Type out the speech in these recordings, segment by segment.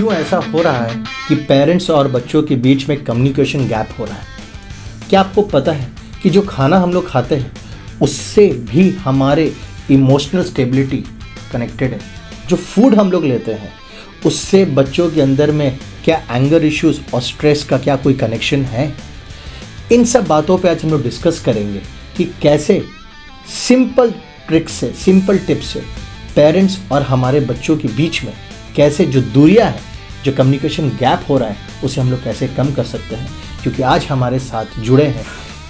क्यों ऐसा हो रहा है कि पेरेंट्स और बच्चों के बीच में कम्युनिकेशन गैप हो रहा है? क्या आपको पता है कि जो खाना हम लोग खाते हैं उससे भी हमारे इमोशनल स्टेबिलिटी कनेक्टेड है? जो फूड हम लोग लेते हैं उससे बच्चों के अंदर में क्या एंगर इश्यूज और स्ट्रेस का क्या कोई कनेक्शन है? इन सब बातों पे आज हम लोग डिस्कस करेंगे कि कैसे सिंपल ट्रिक्स से, सिंपल टिप्स से पेरेंट्स और हमारे बच्चों के बीच में कैसे जो दूरियां है, जो कम्युनिकेशन गैप हो रहा है, उसे हम लोग कैसे कम कर सकते हैं। क्योंकि आज हमारे साथ जुड़े हैं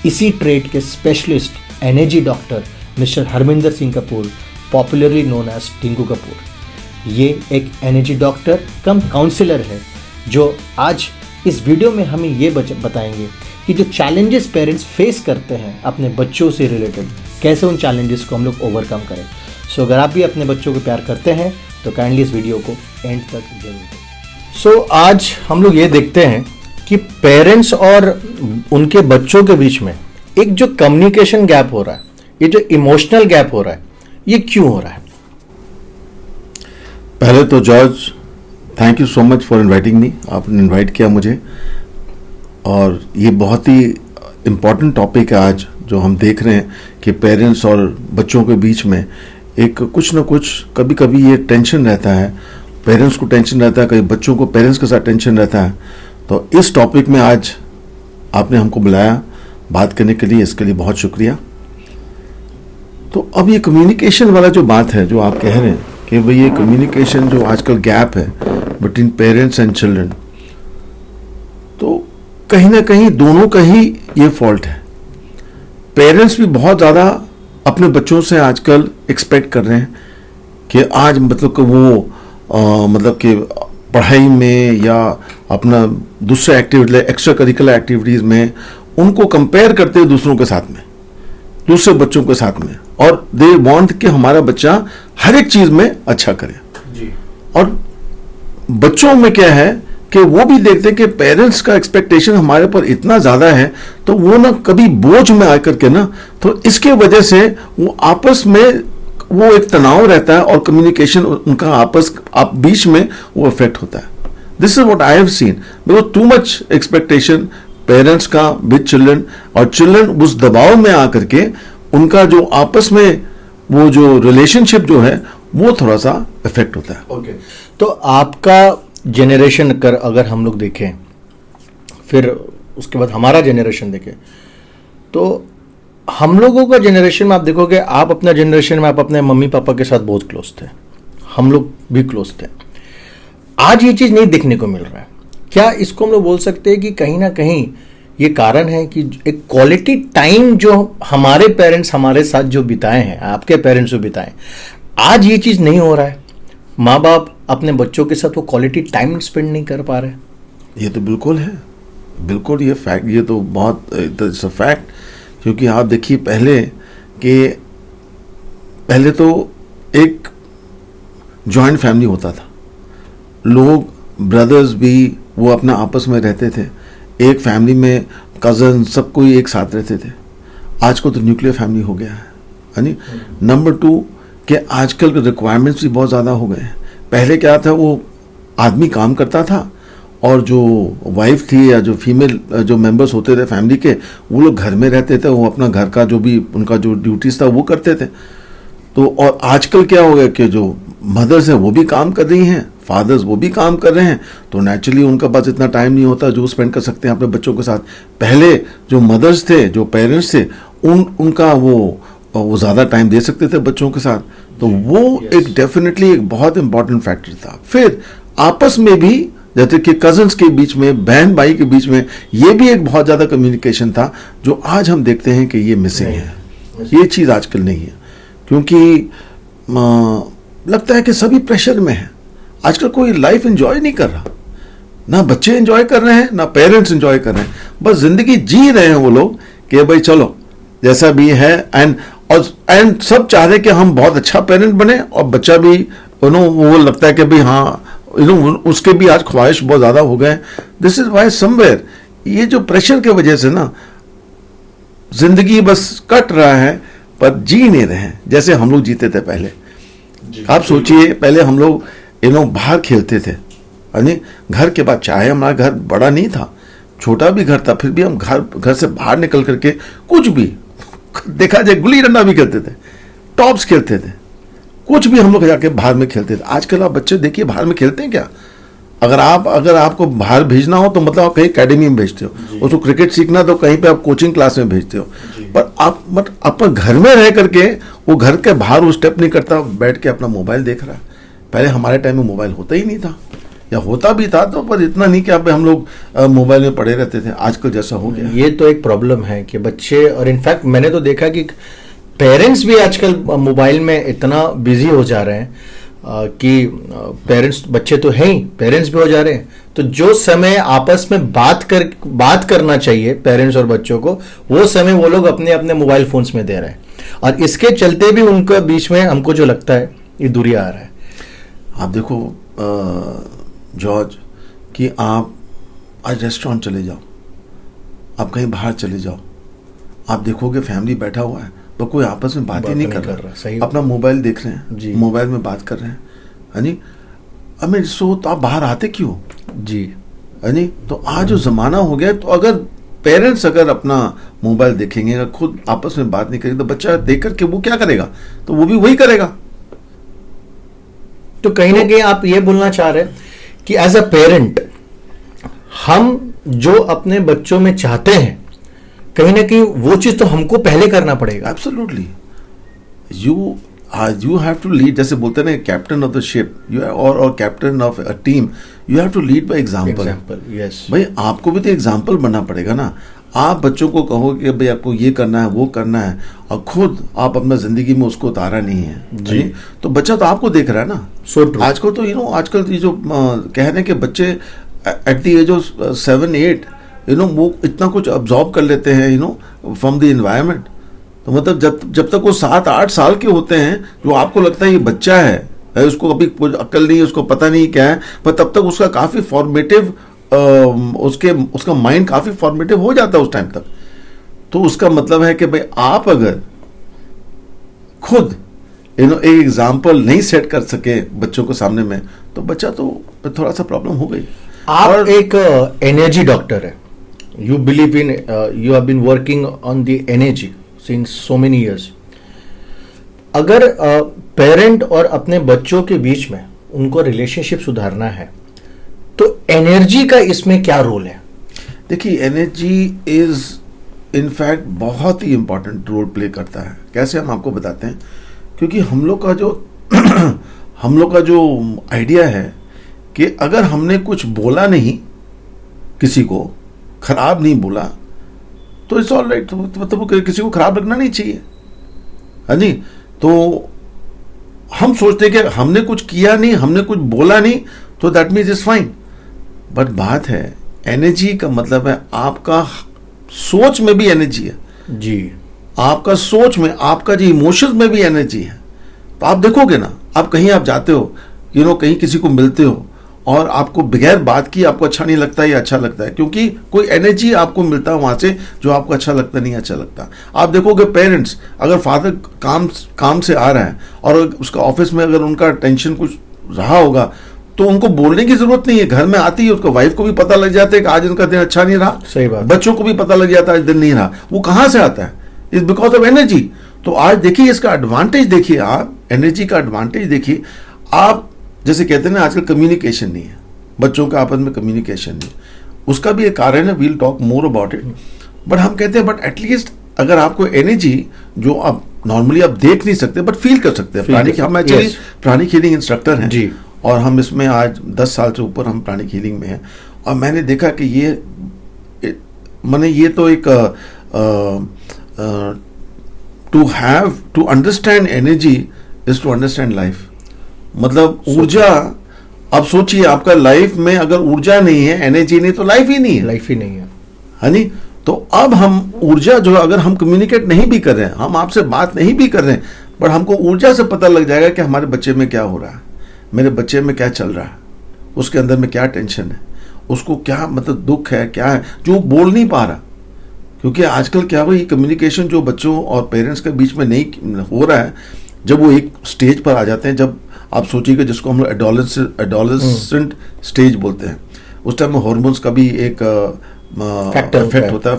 इसी ट्रेड के specialist energy doctor mister Harminder Singh Kapoor, popularly known as Tinku Kapoor. ये एक एनर्जी डॉक्टर कम काउंसलर है जो आज इस वीडियो में हमें ये बताएंगे कि जो चैलेंजेस पेरेंट्स फेस करते हैं अपने बच्चों से रिलेटेड, कैसे उन चैलेंजेस को हम लोग ओवरकम करें। सो अगर आप भी अपने बच्चों को प्यार करते हैं तो काइंडली इस वीडियो को एंड तक जरूर देखें। सो आज हम लोग ये देखते हैं कि पेरेंट्स और उनके बच्चों के बीच में एक जो कम्युनिकेशन गैप हो रहा है, ये जो इमोशनल गैप हो रहा है, ये क्यों हो रहा है? पहले तो George, thank you so much for inviting me. आपने इनवाइट किया मुझे, और ये बहुत ही इम्पॉर्टेंट टॉपिक है आज जो हम देख रहे हैं कि पेरेंट्स और बच्चों के बीच में एक कुछ ना कुछ कभी कभी ये टेंशन रहता है। पेरेंट्स को टेंशन रहता है, कभी बच्चों को पेरेंट्स के साथ टेंशन रहता है। तो इस टॉपिक में आज आपने हमको बुलाया बात करने के लिए, इसके लिए बहुत शुक्रिया। तो अब ये कम्युनिकेशन वाला जो बात है, जो आप कह रहे हैं कि भाई ये कम्युनिकेशन जो आजकल गैप है बिटवीन पेरेंट्स एंड चिल्ड्रन, तो कहीं ना कहीं दोनों का ही ये फॉल्ट है। पेरेंट्स भी बहुत ज़्यादा अपने बच्चों से आजकल एक्सपेक्ट कर रहे हैं कि आज मतलब कि वो मतलब कि पढ़ाई में या अपना दूसरे एक्टिविटी, एक्स्ट्रा करिकुलर एक्टिविटीज़ में उनको कंपेयर करते हैं दूसरों के साथ में, दूसरे बच्चों के साथ में, और दे वांट कि हमारा बच्चा हर एक चीज़ में अच्छा करे जी। और बच्चों में क्या है कि वो भी देखते हैं कि पेरेंट्स का एक्सपेक्टेशन हमारे पर इतना ज़्यादा है, तो वो ना कभी बोझ में आकर के ना, तो इसके वजह से वो आपस में वो एक तनाव रहता है और कम्युनिकेशन उनका आपस आप बीच में वो अफेक्ट होता है। This is what I have seen, because too much expectation parents का विद चिल्ड्रन, और चिल्ड्रन उस दबाव में आकर के उनका जो आपस में वो जो रिलेशनशिप जो है वो थोड़ा सा इफेक्ट होता है। ओके, तो आपका जेनरेशन कर अगर हम लोग देखें, फिर उसके बाद हमारा जेनरेशन देखें, तो हम लोगों का जेनरेशन में आप देखोगे, आप अपना जेनरेशन में आप अपने मम्मी पापा के साथ बहुत क्लोज थे, हम लोग भी क्लोज थे। आज ये चीज़ नहीं देखने को मिल रहा है। क्या इसको हम लोग बोल सकते हैं कि कहीं ना कहीं ये कारण है कि एक क्वालिटी टाइम जो हमारे पेरेंट्स हमारे साथ जो बिताए हैं, आपके पेरेंट्स जो बिताए, आज ये चीज़ नहीं हो रहा है? माँ बाप अपने बच्चों के साथ वो क्वालिटी टाइम स्पेंड नहीं कर पा रहे। ये तो बिल्कुल है, बिल्कुल ये फैक्ट, ये तो बहुत इट्स अ फैक्ट। क्योंकि आप देखिए पहले तो एक जॉइंट फैमिली होता था, लोग ब्रदर्स भी वो अपना आपस में रहते थे, एक फैमिली में कजन सब कोई एक साथ रहते थे। आज को तो न्यूक्लियर फैमिली हो गया है नहीं। नंबर 2 कि आजकल के रिक्वायरमेंट्स भी बहुत ज़्यादा हो गए हैं। पहले क्या था, वो आदमी काम करता था और जो वाइफ थी या जो फीमेल जो मेंबर्स होते थे फैमिली के, वो लोग घर में रहते थे, वो अपना घर का जो भी उनका जो ड्यूटीज़ था वो करते थे। तो और आजकल क्या हो गया कि जो मदर्स हैं वो भी काम कर रही हैं, फादर्स वो भी काम कर रहे हैं, तो नेचुरली उनका पास इतना टाइम नहीं होता जो स्पेंड कर सकते हैं अपने बच्चों के साथ। पहले जो मदर्स थे, जो पेरेंट्स थे, उनका वो ज़्यादा टाइम दे सकते थे बच्चों के साथ, तो वो एक डेफिनेटली एक बहुत इंपॉर्टेंट फैक्टर था। फिर आपस में भी जैसे कि कजन्स के बीच में, बहन भाई के बीच में, ये भी एक बहुत ज़्यादा कम्युनिकेशन था जो आज हम देखते हैं कि ये मिसिंग है। ये चीज़ आजकल नहीं है, क्योंकि लगता है कि सभी प्रेशर में है। आजकल कोई लाइफ एंजॉय नहीं कर रहा, ना बच्चे एंजॉय कर रहे हैं ना पेरेंट्स एंजॉय कर रहे हैं, बस जिंदगी जी रहे हैं वो लोग कि भाई चलो जैसा भी है, एंड सब चाह रहे कि हम बहुत अच्छा पेरेंट बने और बच्चा भी वो लगता है कि भाई हाँ उसके भी आज ख्वाहिश बहुत ज़्यादा हो गए। दिस इज वाई समवेयर ये जो प्रेशर की वजह से ना जिंदगी बस कट रहा है पर जी नहीं रहे हैं जैसे हम लोग जीते थे पहले। आप सोचिए पहले हम लोग बाहर खेलते थे, यानी घर के बाद, चाहे हमारा घर बड़ा नहीं था, छोटा भी घर था, फिर भी हम घर से बाहर निकल करके कुछ भी देखा जाए, गुल्ली डंडा भी खेलते थे, टॉप्स खेलते थे, कुछ भी हम लोग जाके बाहर में खेलते थे। आजकल आप बच्चे देखिए बाहर में खेलते हैं क्या? अगर आपको बाहर भेजना हो तो मतलब आप कहीं एकेडमी में भेजते हो, उसको क्रिकेट सीखना तो कहीं पे आप कोचिंग क्लास में भेजते हो, पर आप अपने घर में रह करके वो घर के बाहर वो स्टेप नहीं करता, बैठ के अपना मोबाइल देख रहा है। पहले हमारे टाइम में मोबाइल होता ही नहीं था, या होता भी था तो पर इतना नहीं कि अब हम लोग मोबाइल में पड़े रहते थे, आजकल जैसा हो गया। ये तो एक प्रॉब्लम है कि बच्चे, और इनफैक्ट मैंने तो देखा कि पेरेंट्स भी आजकल मोबाइल में इतना बिजी हो जा रहे हैं कि पेरेंट्स, बच्चे तो हैं ही, पेरेंट्स भी हो जा रहे हैं, तो जो समय आपस में बात करना चाहिए पेरेंट्स और बच्चों को, वो समय वो लोग अपने अपने मोबाइल फोन्स में दे रहे हैं, और इसके चलते भी उनके बीच में हमको जो लगता है ये दूरियां आ रहा है। आप देखो जॉर्ज कि आप आज रेस्टोरेंट चले जाओ, आप कहीं बाहर चले जाओ, आप देखोगे फैमिली बैठा हुआ है तो कोई आपस में बात ही नहीं कर रहा, सही, अपना मोबाइल देख रहे हैं, मोबाइल में बात कर रहे हैं, है नी। अमीर सो तो आप बाहर आते क्यों जी, है नी। तो आज जो जमाना हो गया, तो अगर पेरेंट्स अगर अपना मोबाइल देखेंगे, अगर खुद आपस में बात नहीं करेंगे, तो बच्चा देख करके वो क्या करेगा? तो वो भी वही करेगा। तो कहीं ना कहीं आप ये बोलना चाह रहे हैं कि एज अ पेरेंट हम जो अपने बच्चों में चाहते हैं, कहीं ना कहीं वो चीज तो हमको पहले करना पड़ेगा। Absolutely, you have to lead, जैसे बोलते हैं ना, captain of the ship you और captain of a team, you have to lead by example. Yes भाई आपको भी तो एग्जांपल बनना पड़ेगा ना। आप बच्चों को कहो कि भाई आपको ये करना है, वो करना है, और खुद आप अपना जिंदगी में उसको उतारा नहीं है जी, तो बच्चा तो आपको देख रहा है ना। So true. आजकल तो आजकल ये जो कह रहे हैं कि बच्चे एट द एज ऑफ 7-8 वो इतना कुछ अब्जॉर्ब कर लेते हैं फ्रॉम द एनवायरनमेंट। तो मतलब जब तक वो 7-8 साल के होते हैं, जो आपको लगता है ये बच्चा है, उसको अभी कुछ अक्ल नहीं है, उसको पता नहीं क्या है, पर तब तक उसका काफी फॉर्मेटिव उसका माइंड काफी फॉर्मेटिव हो जाता है उस टाइम तक। तो उसका मतलब है कि भाई आप अगर खुद एक एग्जाम्पल नहीं सेट कर सके बच्चों को सामने में, तो बच्चा तो थोड़ा सा प्रॉब्लम हो गई। आप एक एनर्जी डॉक्टर है, you believe in, you have been working on the energy since so many years. अगर पेरेंट और अपने बच्चों के बीच में उनको रिलेशनशिप सुधारना है, तो एनर्जी का इसमें क्या रोल है? देखिए, एनर्जी इज इनफैक्ट बहुत ही इंपॉर्टेंट रोल प्ले करता है। कैसे, हम आपको बताते हैं। क्योंकि हम लोग का जो आइडिया है कि अगर हमने कुछ बोला नहीं, किसी को खराब नहीं बोला, तो इट्स ऑल राइट, मतलब किसी को खराब रखना नहीं चाहिए, है नहीं। तो हम सोचते हैं कि हमने कुछ किया नहीं, हमने कुछ बोला नहीं, तो that means is fine. But बात है, एनर्जी का मतलब है आपका सोच में भी एनर्जी है जी, आपका सोच में, आपका जो इमोशंस में भी एनर्जी है। तो आप देखोगे ना, आप कहीं आप जाते हो, कहीं किसी को मिलते हो, और आपको बगैर बात की आपको अच्छा नहीं लगता या अच्छा लगता है, क्योंकि कोई एनर्जी आपको मिलता है वहां से जो आपको अच्छा लगता नहीं अच्छा लगता। आप देखोगे पेरेंट्स, अगर फादर काम से आ रहा है और उसका ऑफिस में अगर उनका टेंशन कुछ रहा होगा, तो उनको बोलने की जरूरत नहीं है, घर में आती है उसको वाइफ को भी पता लग जाता है कि आज उनका दिन अच्छा नहीं रहा। सही बात। बच्चों को भी पता लग जाता है आज दिन नहीं रहा। वो कहां से आता है? Is because of energy. तो आज देखिए इसका एडवांटेज देखिए, आप एनर्जी का एडवांटेज देखिए। आप जैसे कहते हैं ना, आजकल कम्युनिकेशन नहीं है, बच्चों के आपस में कम्युनिकेशन नहीं, उसका भी एक कारण है, we'll talk more about it. But हम कहते हैं, बट एटलीस्ट अगर आपको एनर्जी जो आप नॉर्मली आप देख नहीं सकते बट फील कर सकते हैं। हम एक्चुअली प्राणिक हीलिंग इंस्ट्रक्टर हैं जी, और हम इसमें आज 10 साल से ऊपर हम प्राणिक हीलिंग में हैं। और मैंने देखा कि ये तो एक to understand energy is to understand life. मतलब ऊर्जा, अब सोचिए आपका लाइफ में अगर ऊर्जा नहीं है, एनर्जी नहीं, तो लाइफ ही नहीं है, लाइफ ही नहीं है, है नहीं। तो अब हम ऊर्जा जो, अगर हम कम्युनिकेट नहीं भी कर रहे हैं, हम आपसे बात नहीं भी कर रहे हैं, पर हमको ऊर्जा से पता लग जाएगा कि हमारे बच्चे में क्या हो रहा है, मेरे बच्चे में क्या चल रहा है, उसके अंदर में क्या टेंशन है, उसको क्या मतलब दुख है, क्या है जो बोल नहीं पा रहा। क्योंकि आजकल क्या हुआ, ये कम्युनिकेशन जो बच्चों और पेरेंट्स के बीच में नहीं हो रहा है, जब वो एक स्टेज पर आ जाते हैं, जब आप सोचिएगा जिसको हम लोग एडोलेसेंट स्टेज बोलते हैं, उस टाइम में हार्मोन्स का भी एक फैक्टर होता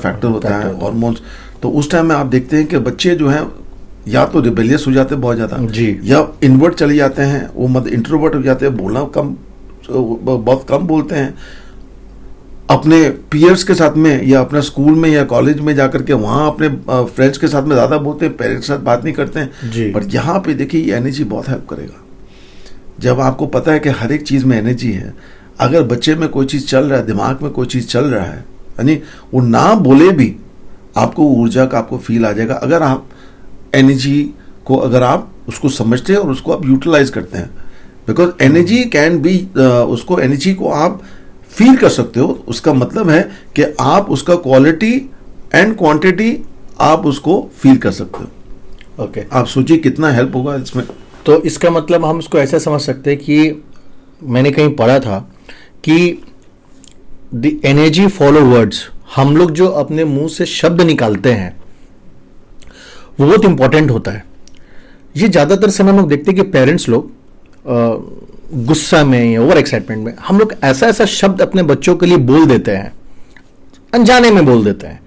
है हार्मोन्स। तो उस टाइम में आप देखते हैं कि बच्चे जो हैं या तो रिबेलियस हो जाते हैं बहुत ज़्यादा, या इनवर्ट चले जाते हैं, वो मतलब इंट्रोवर्ट हो जाते हैं, बोलना बहुत कम बोलते हैं, अपने पीयर्स के साथ में या अपने स्कूल में या कॉलेज में जाकर के वहाँ अपने फ्रेंड्स के साथ में ज़्यादा बोलते हैं, पेरेंट्स के साथ बात नहीं करते हैं। पर यहाँ पे देखिए ये एनर्जी बहुत हेल्प करेगा। जब आपको पता है कि हर एक चीज़ में एनर्जी है, अगर बच्चे में कोई चीज़ चल रहा है, दिमाग में कोई चीज़ चल रहा है, यानी वो ना बोले भी आपको ऊर्जा का आपको फील आ जाएगा, अगर आप एनर्जी को अगर आप उसको समझते हैं और उसको आप यूटिलाइज करते हैं। बिकॉज एनर्जी कैन बी, उसको एनर्जी को आप फील कर सकते हो। उसका मतलब है कि आप उसका क्वालिटी एंड क्वांटिटी आप उसको फील कर सकते हो। ओके, आप सोचिए कितना हेल्प होगा इसमें। तो इसका मतलब हम उसको ऐसा समझ सकते हैं कि मैंने कहीं पढ़ा था कि द एनर्जी फॉलो वर्ड्स, हम लोग जो अपने मुंह से शब्द निकालते हैं वो बहुत इंपॉर्टेंट होता है। ये ज़्यादातर समय हम लोग देखते हैं कि पेरेंट्स लोग गुस्सा में या ओवर एक्साइटमेंट में हम लोग ऐसा ऐसा शब्द अपने बच्चों के लिए बोल देते हैं, अनजाने में बोल देते हैं।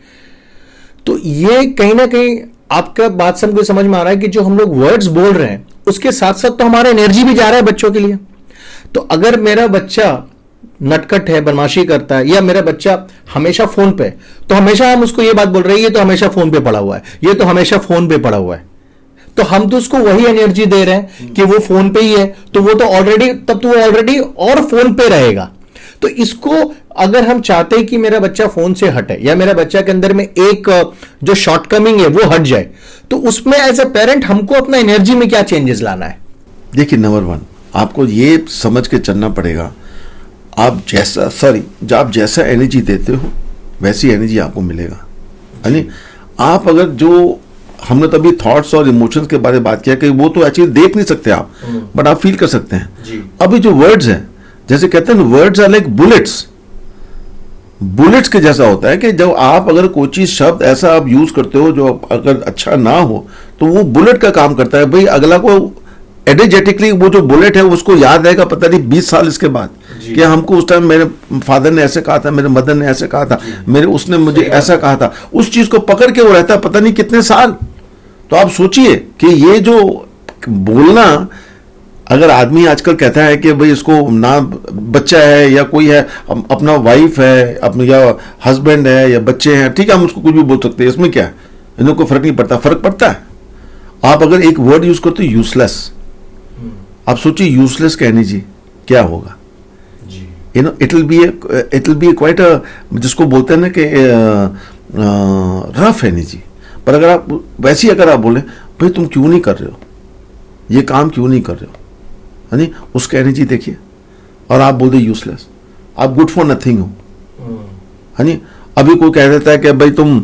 तो ये कहीं ना कहीं आपका बात से हमको समझ में आ रहा है कि जो हम लोग वर्ड्स बोल रहे हैं उसके साथ साथ तो हमारा एनर्जी भी जा रहा है बच्चों के लिए। तो अगर मेरा बच्चा नटखट है, बदमाशी करता है, या मेरा बच्चा हमेशा फोन पे, तो हमेशा हम उसको ये बात बोल रहे हैं ये तो हमेशा फोन पे पड़ा हुआ है, ये तो हमेशा फोन पे पड़ा हुआ है। तो हम तो उसको वही एनर्जी दे रहे हैं कि वो फोन पे ही है, तो वो तो ऑलरेडी, तब तो वो ऑलरेडी और फोन पे रहेगा। तो इसको अगर हम चाहते हैं कि मेरा बच्चा फोन से हटे या मेरा बच्चा के अंदर में एक जो शॉर्टकमिंग है वो हट जाए, तो उसमें एज ए पेरेंट हमको अपना एनर्जी में क्या चेंजेस लाना है? देखिए, नंबर 1 आपको ये समझ के चलना पड़ेगा, आप जैसा एनर्जी देते हो वैसी एनर्जी आपको मिलेगा। यानी आप अगर जो हमने तो अभी थॉट्स और इमोशंस के बारे में बात किया कि वो तो एक्चुअली देख नहीं सकते आप, बट आप फील कर सकते हैं। अभी जो वर्ड्स हैं, जैसे कहते हैं वर्ड्स आर लाइक बुलेट्स के जैसा होता है कि जब आप अगर कोई चीज शब्द ऐसा आप यूज करते हो जो अगर अच्छा ना हो तो वो बुलेट का काम करता है। भाई अगला को एनर्जेटिकली वो जो बुलेट है उसको याद रहेगा पता नहीं 20 साल इसके बाद कि हमको उस टाइम मेरे फादर ने ऐसे कहा था, मेरे मदर ने ऐसे कहा था, उसने मुझे ऐसा कहा था, उस चीज को पकड़ के वो रहता है पता नहीं कितने साल। तो आप सोचिए कि ये जो बोलना, अगर आदमी आजकल कहता है कि भाई इसको ना बच्चा है या कोई है, अपना वाइफ है, अपना या हस्बैंड है या बच्चे हैं, ठीक है हम उसको कुछ भी बोल सकते हैं, इसमें क्या है, इन्हें कोई फर्क नहीं पड़ता। फर्क पड़ता है आप अगर एक वर्ड यूज करते हो यूजलेस, आप सोचिए यूजलेस का एनर्जी क्या होगा। इट विल बी क्वाइट जिसको बोलते हैं ना कि रफ एनर्जी। पर अगर आप वैसी अगर आप बोले भाई तुम क्यों नहीं कर रहे हो, ये काम क्यों नहीं कर रहे हो, है नहीं, उसका एनर्जी देखिए। और आप बोल दे यूजलेस, आप गुड फॉर नथिंग हो, है नहीं। अभी कोई कह देता है कि भाई तुम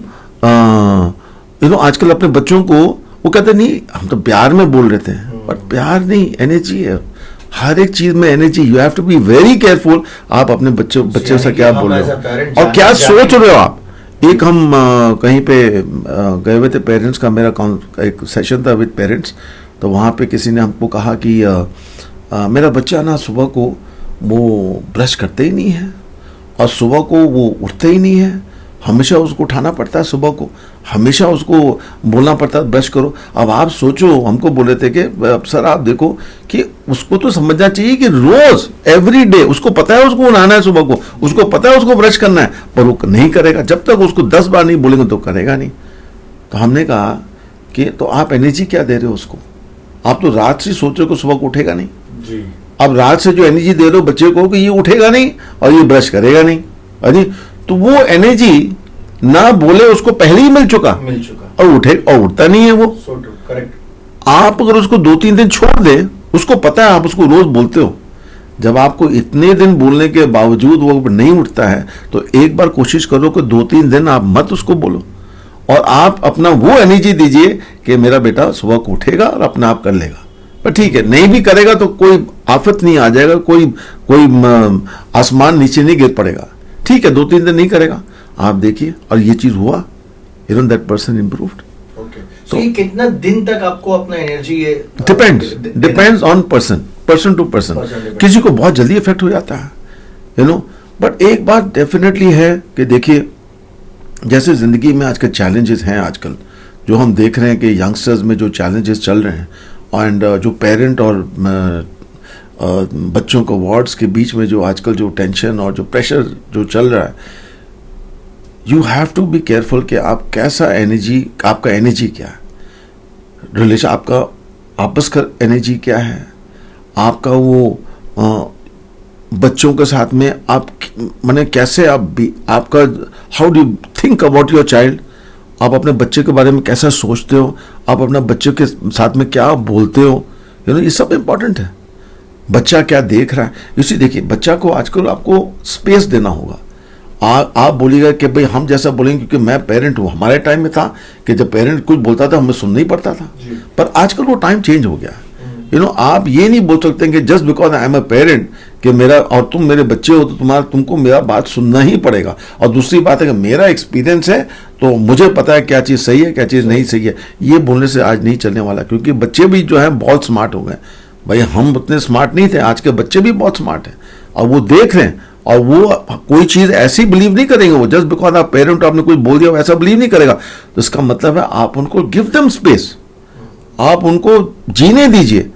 आजकल अपने बच्चों को वो कहते नहीं हम तो प्यार में बोल रहे थे, बट प्यार नहीं, एनर्जी है। हर एक चीज में energy, you have to be very careful आप अपने बच्चे से क्या बोल रहे हो और क्या सोच रहे हो आप। एक हम कहीं पे गए हुए थे, पेरेंट्स का मेरा एक सेशन था विद पेरेंट्स, तो वहाँ पे किसी ने हमको कहा कि मेरा बच्चा ना सुबह को वो ब्रश करते ही नहीं है और सुबह को वो उठते ही नहीं है, हमेशा उसको उठाना पड़ता है, सुबह को हमेशा उसको बोलना पड़ता है ब्रश करो। अब आप सोचो, हमको बोले थे कि सर आप देखो कि उसको तो समझना चाहिए कि रोज एवरी डे उसको पता है उसको नहाना है सुबह को, उसको पता है उसको ब्रश करना है, पर वो नहीं करेगा। जब तक उसको 10 बार नहीं बोलेंगे तो करेगा नहीं। तो हमने कहा कि तो आप एनर्जी क्या दे रहे हो उसको, आप तो रात से सोच रहे हो सुबह को उठेगा नहीं जी। अब रात से जो एनर्जी दे रहे हो बच्चे को कि ये उठेगा नहीं और ये ब्रश करेगा नहीं, अरे तो वो एनर्जी ना बोले उसको पहले ही मिल चुका और उठे और उठता नहीं है वो। करेक्ट। आप अगर उसको 2-3 दिन छोड़ दे, उसको पता है आप उसको रोज बोलते हो, जब आपको इतने दिन बोलने के बावजूद वो नहीं उठता है तो एक बार कोशिश करो कि 2-3 दिन आप मत उसको बोलो और आप अपना वो एनर्जी दीजिए कि मेरा बेटा सुबह को उठेगा और अपना आप कर लेगा। पर ठीक है, नहीं भी करेगा तो कोई आफत नहीं आ जाएगा, कोई आसमान नीचे नहीं गिर पड़ेगा। ठीक है, 2-3 दिन नहीं करेगा, आप देखिए और ये चीज हुआ, दैट पर्सन इम्प्रूव्ड। तो ये कितना दिन तक आपको अपना एनर्जी ये depends on person to person. किसी को बहुत जल्दी इफेक्ट हो जाता है, यू नो। बट एक बात डेफिनेटली है कि देखिए, जैसे जिंदगी में आजकल चैलेंजेस हैं, आजकल जो हम देख रहे हैं कि यंगस्टर्स में जो चैलेंजेस चल रहे हैं, एंड जो पेरेंट और बच्चों को वार्ड्स के बीच में जो आजकल जो टेंशन और जो प्रेशर जो चल रहा है, you have to be careful कि आप कैसा एनर्जी, आपका एनर्जी क्या है, रिलेशन आपका आपस का एनर्जी क्या है, आपका वो बच्चों के साथ में आप माने कैसे आप भी, आपका how do think about your child, आप अपने बच्चे के बारे में कैसा सोचते हो, आप अपने बच्चे के साथ में क्या बोलते हो, यू नो, ये सब इम्पोर्टेंट है। बच्चा क्या देख रहा है, इसी देखिए, बच्चा को आजकल आपको स्पेस देना होगा। आप बोलिएगा कि भाई हम जैसा बोलेंगे, क्योंकि मैं पेरेंट हूँ, हमारे टाइम में था कि जब पेरेंट कुछ बोलता था हमें सुनना ही पड़ता था, पर आजकल वो टाइम चेंज हो गया है। यू नो, आप ये नहीं बोल सकते कि just because I am a parent कि मेरा और तुम मेरे बच्चे हो तो तुमको मेरा बात सुनना ही पड़ेगा। और दूसरी बात है कि मेरा एक्सपीरियंस है तो मुझे पता है क्या चीज़ सही है क्या चीज़ नहीं सही है। ये बोलने से आज नहीं चलने वाला, क्योंकि बच्चे भी जो है बहुत स्मार्ट हो गए। भाई हम उतने स्मार्ट नहीं थे, आज के बच्चे भी बहुत स्मार्ट हैं और वो देख रहे हैं, और वो कोई चीज़ ऐसी बिलीव नहीं करेंगे। वो जस्ट बिकॉज आप पेरेंट आपने कुछ बोल दिया वैसा बिलीव नहीं करेगा। तो इसका मतलब है आप उनको गिव देम स्पेस, आप उनको जीने दीजिए,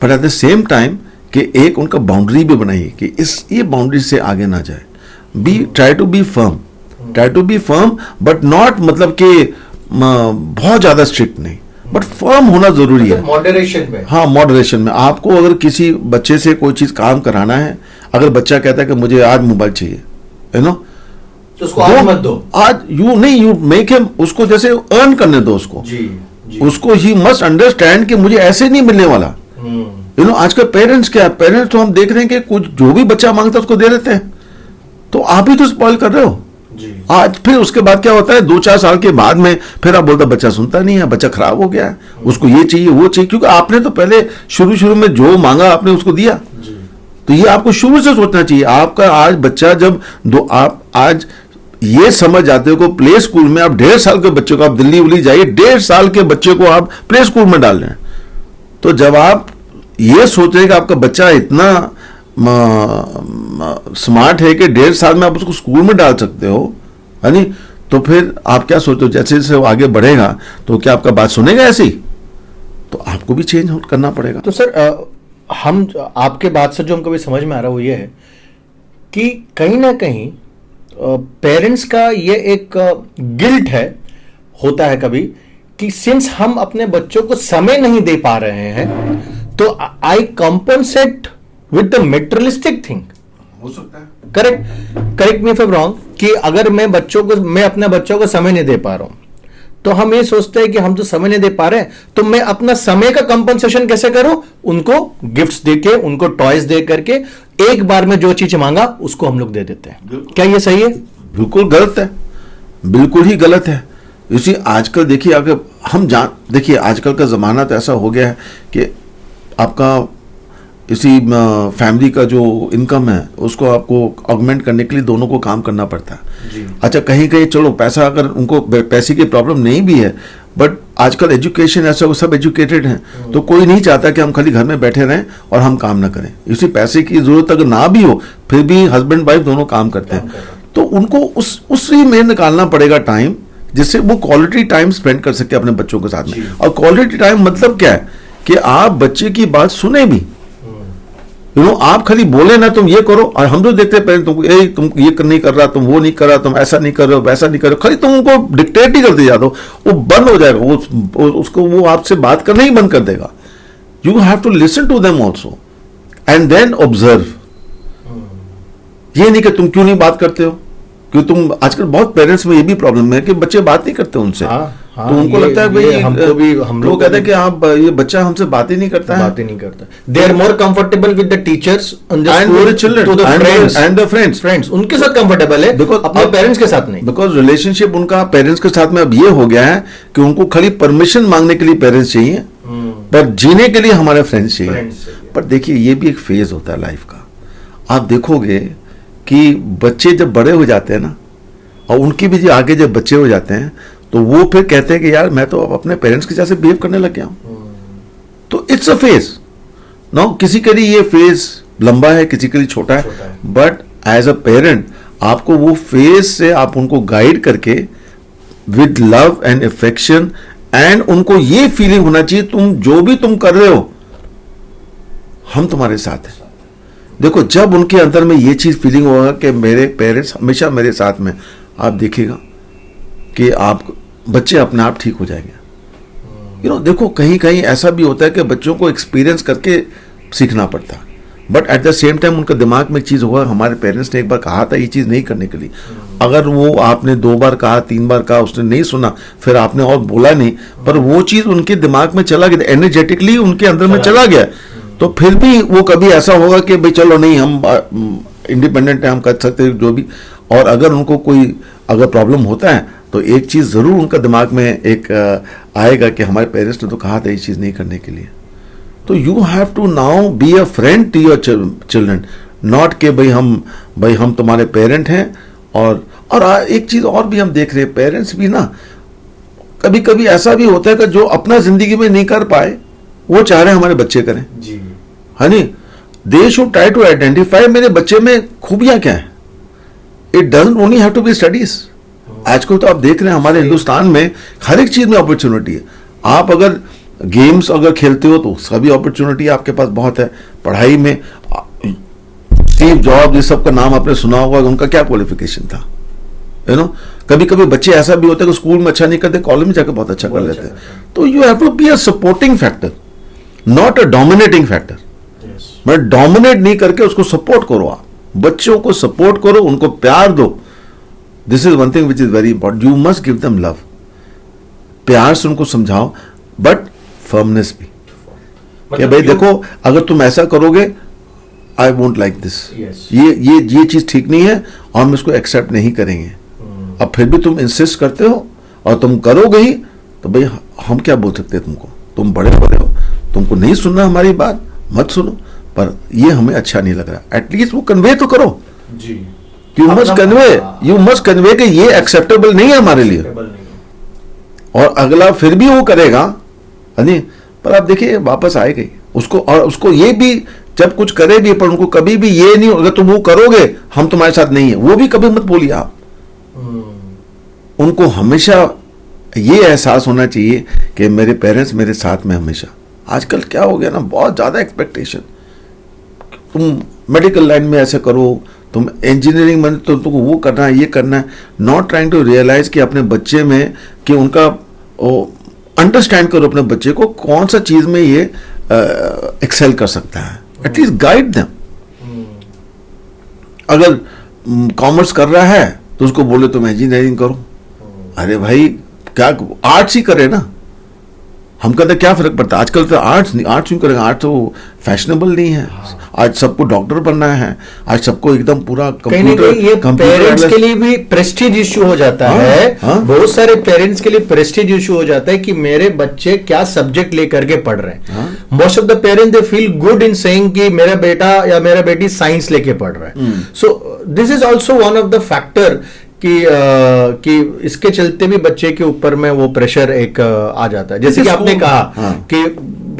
but at the same time कि एक उनका बाउंड्री भी बनाइए कि ये बाउंड्री से आगे ना जाए। Try to be firm but not मतलब कि बहुत ज़्यादा स्ट्रिक्ट नहीं, बट फर्म होना जरूरी है, मॉडरेशन में। हाँ, मॉडरेशन में। आपको अगर किसी बच्चे से कोई चीज़ काम कराना है, अगर बच्चा कहता है कि मुझे आज मोबाइल चाहिए, यू नो, तो उसको आज मत दो। आज यू मेक हिम, उसको जैसे अर्न करने दो उसको। जी। उसको ही मस्ट अंडरस्टैंड कि मुझे ऐसे नहीं मिलने वाला। यू नो, आजकल पेरेंट्स क्या है, पेरेंट्स तो हम देख रहे हैं कि कुछ जो भी बच्चा मांगता है उसको दे देते हैं, तो आप ही तो स्पॉइल कर रहे हो। जी। आज फिर उसके बाद क्या होता है, 2-4 साल के बाद में फिर आप बोलते बच्चा सुनता नहीं है, बच्चा खराब हो गया है, उसको ये चाहिए वो चाहिए, क्योंकि आपने तो पहले शुरू में जो मांगा आपने उसको दिया। जी। तो ये आपको शुरू से सोचना चाहिए। आपका आज बच्चा जब आप आज ये समझ जाते हो को प्ले स्कूल में आप 1.5 साल के बच्चे को, आप दिल्ली उल्ली जाइए, 1.5 साल के बच्चे को आप प्ले स्कूल में डाल रहे हैं, तो जब आप ये सोच रहे कि आपका बच्चा इतना स्मार्ट है कि 1.5 साल में आप उसको स्कूल में डाल सकते हो, है नी, तो फिर आप क्या सोचते हो, जैसे जैसे वो आगे बढ़ेगा तो क्या आपका बात सुनेगा ऐसे ही? तो आपको भी चेंज करना पड़ेगा। तो सर हम आपके बात से जो हमको भी समझ में आ रहा है वो ये है कि कहीं ना कहीं पेरेंट्स का ये एक गिल्ट है, होता है कभी, कि सिंस हम अपने बच्चों को समय नहीं दे पा रहे हैं तो I compensate with the materialistic thing. हो सकता है, correct me if I am wrong, कि अगर मैं अपने बच्चों को समय नहीं दे पा रहा हूं तो हम ये सोचते हैं कि हम तो समय नहीं दे पा रहे हैं तो मैं अपना समय का कंपनसेशन कैसे करूं, उनको गिफ्ट्स देके, उनको टॉयज दे करके एक बार में जो चीज मांगा उसको हम लोग दे देते हैं। क्या ये सही है? बिल्कुल गलत है, बिल्कुल ही गलत है। इसी आजकल देखिए, अगर हम देखिए आजकल का ज़माना तो ऐसा हो गया है कि आपका इसी फैमिली का जो इनकम है उसको आपको ऑगमेंट करने के लिए दोनों को काम करना पड़ता है। जी। अच्छा, कहीं कहीं चलो पैसा, अगर उनको पैसे की प्रॉब्लम नहीं भी है, बट आजकल एजुकेशन ऐसा, वो सब एजुकेटेड हैं, तो कोई नहीं चाहता कि हम खाली घर में बैठे रहें और हम काम ना करें। इसी पैसे की ज़रूरत अगर ना भी हो फिर भी हस्बैंड वाइफ दोनों काम करते हैं, तो उनको उसी में निकालना पड़ेगा टाइम, जिससे वो क्वालिटी टाइम स्पेंड कर सके अपने बच्चों के साथ में। और क्वालिटी टाइम मतलब क्या है कि आप बच्चे की बात सुने भी, यू नो, आप खाली बोले ना तुम ये करो, और हम जो देखते हैं पहले तुम ये नहीं कर रहा, तुम वो नहीं कर रहा, तुम ऐसा नहीं कर रहे हो, वैसा नहीं कर रहे हो, खाली तुम उनको डिक्टेट ही करते जाते हो, वो बंद हो जाएगा, उसको वो आपसे बात करना ही बंद कर देगा। You have to listen to them also and then observe. ये नहीं कि तुम क्यों नहीं बात करते हो, क्योंकि तुम आजकल बहुत पेरेंट्स में ये भी प्रॉब्लम है कि बच्चे बात नहीं करते उनसे। तो उनको लगता है भाई, हम लोग कहते हैं कि आप ये बच्चा हमसे बात ही नहीं करता है, बात ही नहीं करता। They are more comfortable with the teachers and the children and the friends, उनके साथ कंफर्टेबल है, अपने पेरेंट्स के साथ नहीं। बिकॉज रिलेशनशिप उनका पेरेंट्स के साथ में अब ये हो गया है कि उनको खाली परमिशन मांगने के लिए पेरेंट्स चाहिए, पर जीने के लिए हमारे फ्रेंड्स चाहिए। पर देखिए, ये भी एक फेज होता है लाइफ का। आप देखोगे कि बच्चे जब बड़े हो जाते हैं ना, और उनके भी जो आगे जब बच्चे हो जाते हैं, तो वो फिर कहते हैं कि यार मैं तो अब अपने पेरेंट्स के जैसे बिहेव करने लग गया हूं। तो इट्स अ फेज। नो, किसी के लिए ये फेज लंबा है, किसी के लिए छोटा है, बट एज अ पेरेंट आपको वो फेज से आप उनको गाइड करके with love and affection, and उनको ये फीलिंग होना चाहिए तुम जो भी तुम कर रहे हो हम तुम्हारे साथ हैं। देखो, जब उनके अंदर में ये चीज फीलिंग होगा कि मेरे पेरेंट्स हमेशा मेरे साथ में, आप देखिएगा कि आप बच्चे अपने आप ठीक हो जाएंगे। देखो कहीं कहीं ऐसा भी होता है कि बच्चों को एक्सपीरियंस करके सीखना पड़ता है, but at the same time उनका दिमाग में एक चीज़ होगा, हमारे पेरेंट्स ने एक बार कहा था ये चीज़ नहीं करने के लिए, अगर वो आपने 2 बार कहा 3 बार कहा उसने नहीं सुना, फिर आपने और बोला नहीं, पर वो चीज़ उनके दिमाग में चला गया, एनर्जेटिकली उनके अंदर में चला गया, तो फिर भी वो कभी ऐसा होगा कि भाई चलो नहीं हम इंडिपेंडेंट है, हम कर सकते जो भी। और अगर उनको कोई अगर प्रॉब्लम होता है तो एक चीज़ ज़रूर उनका दिमाग में एक आएगा कि हमारे पेरेंट्स ने तो कहा था ये चीज़ नहीं करने के लिए। तो you have to now be a friend to your children, not के भाई हम तुम्हारे पेरेंट हैं। और एक चीज़ और भी हम देख रहे हैं, पेरेंट्स भी ना कभी कभी ऐसा भी होता है कि जो अपना जिंदगी में नहीं कर पाए वो चाह रहे हैं हमारे बच्चे करें जी, है नी। They should try to identify मेरे बच्चे में खूबियां क्या है। It doesn't only have to be studies. आजकल तो आप देख रहे हैं हमारे हिंदुस्तान में हर एक चीज में अपॉर्चुनिटी है। आप अगर गेम्स अगर खेलते हो तो उसका भी अपॉर्चुनिटी आपके पास बहुत है। पढ़ाई में स्टीव जॉब्स ये सब का नाम आपने सुना होगा, उनका क्या क्वालिफिकेशन था, कभी कभी बच्चे ऐसा भी होता है कि स्कूल में अच्छा नहीं करते, कॉलेज में जाकर बहुत अच्छा कर लेते हैं। तो you have to be a supporting factor, not a dominating factor. मैं डोमिनेट नहीं करके उसको सपोर्ट करो, आप बच्चों को सपोर्ट करो, उनको प्यार दो। This is one thing which is very important, you must give them love. प्यार से उनको समझाओ, बट फर्मनेस भी, कि भाई देखो अगर तुम ऐसा करोगे आई वोंट लाइक दिस, ये चीज ठीक नहीं है और हम इसको एक्सेप्ट नहीं करेंगे। अब फिर भी तुम इंसिस्ट करते हो और तुम करोगे ही, तो भाई हम क्या बोल सकते हैं तुमको, तुम बड़े हो, तुमको नहीं सुनना हमारी बात मत सुनो, पर ये हमें अच्छा नहीं लग रहा। एटलीस्ट वो कन्वे तो करो जी, यू मस्ट कन्वे कि ये एक्सेप्टेबल नहीं है हमारे लिए, और अगला फिर भी वो करेगा नहीं, पर आप देखिए वापस आएगा उसको। और उसको ये भी जब कुछ करे भी, पर उनको कभी भी ये नहीं, अगर तुम वो करोगे हम तुम्हारे साथ नहीं है, वो भी कभी मत बोलिए आप। उनको हमेशा ये एहसास होना चाहिए कि मेरे पेरेंट्स मेरे साथ में हमेशा। आजकल क्या हो गया ना, बहुत ज्यादा एक्सपेक्टेशन, तुम मेडिकल लाइन में ऐसे करो, तुम इंजीनियरिंग में तो तुमको वो करना है, ये करना है, नॉट ट्राइंग टू रियलाइज कि अपने बच्चे में कि उनका अंडरस्टैंड करो अपने बच्चे को कौन सा चीज में ये एक्सेल कर सकता है, एटलीस्ट गाइड देम। अगर कॉमर्स कर रहा है तो उसको बोले तुम इंजीनियरिंग करो, अरे भाई क्या आर्ट्स ही करे ना, हम कहते क्या फर्क पड़ता है। आजकल तो आर्ट्स क्यों करेंगे, आर्ट्स तो फैशनेबल नहीं है। आज सबको डॉक्टर बनना है, आज सबको एकदम पूरा कंप्यूटर पेरेंट्स के लिए भी प्रेस्टीज इश्यू हो जाता है। बहुत सारे पेरेंट्स के लिए प्रेस्टीज इश्यू हो जाता है कि मेरे बच्चे क्या सब्जेक्ट लेकर के पढ़ रहे हैं। Most of the parents they feel good in saying कि मेरा बेटा या मेरा बेटी साइंस लेके पढ़ रहा है। So this is also one of the factor कि इसके चलते भी बच्चे के ऊपर में वो प्रेशर एक आ जाता है। जैसे कि आपने कहा कि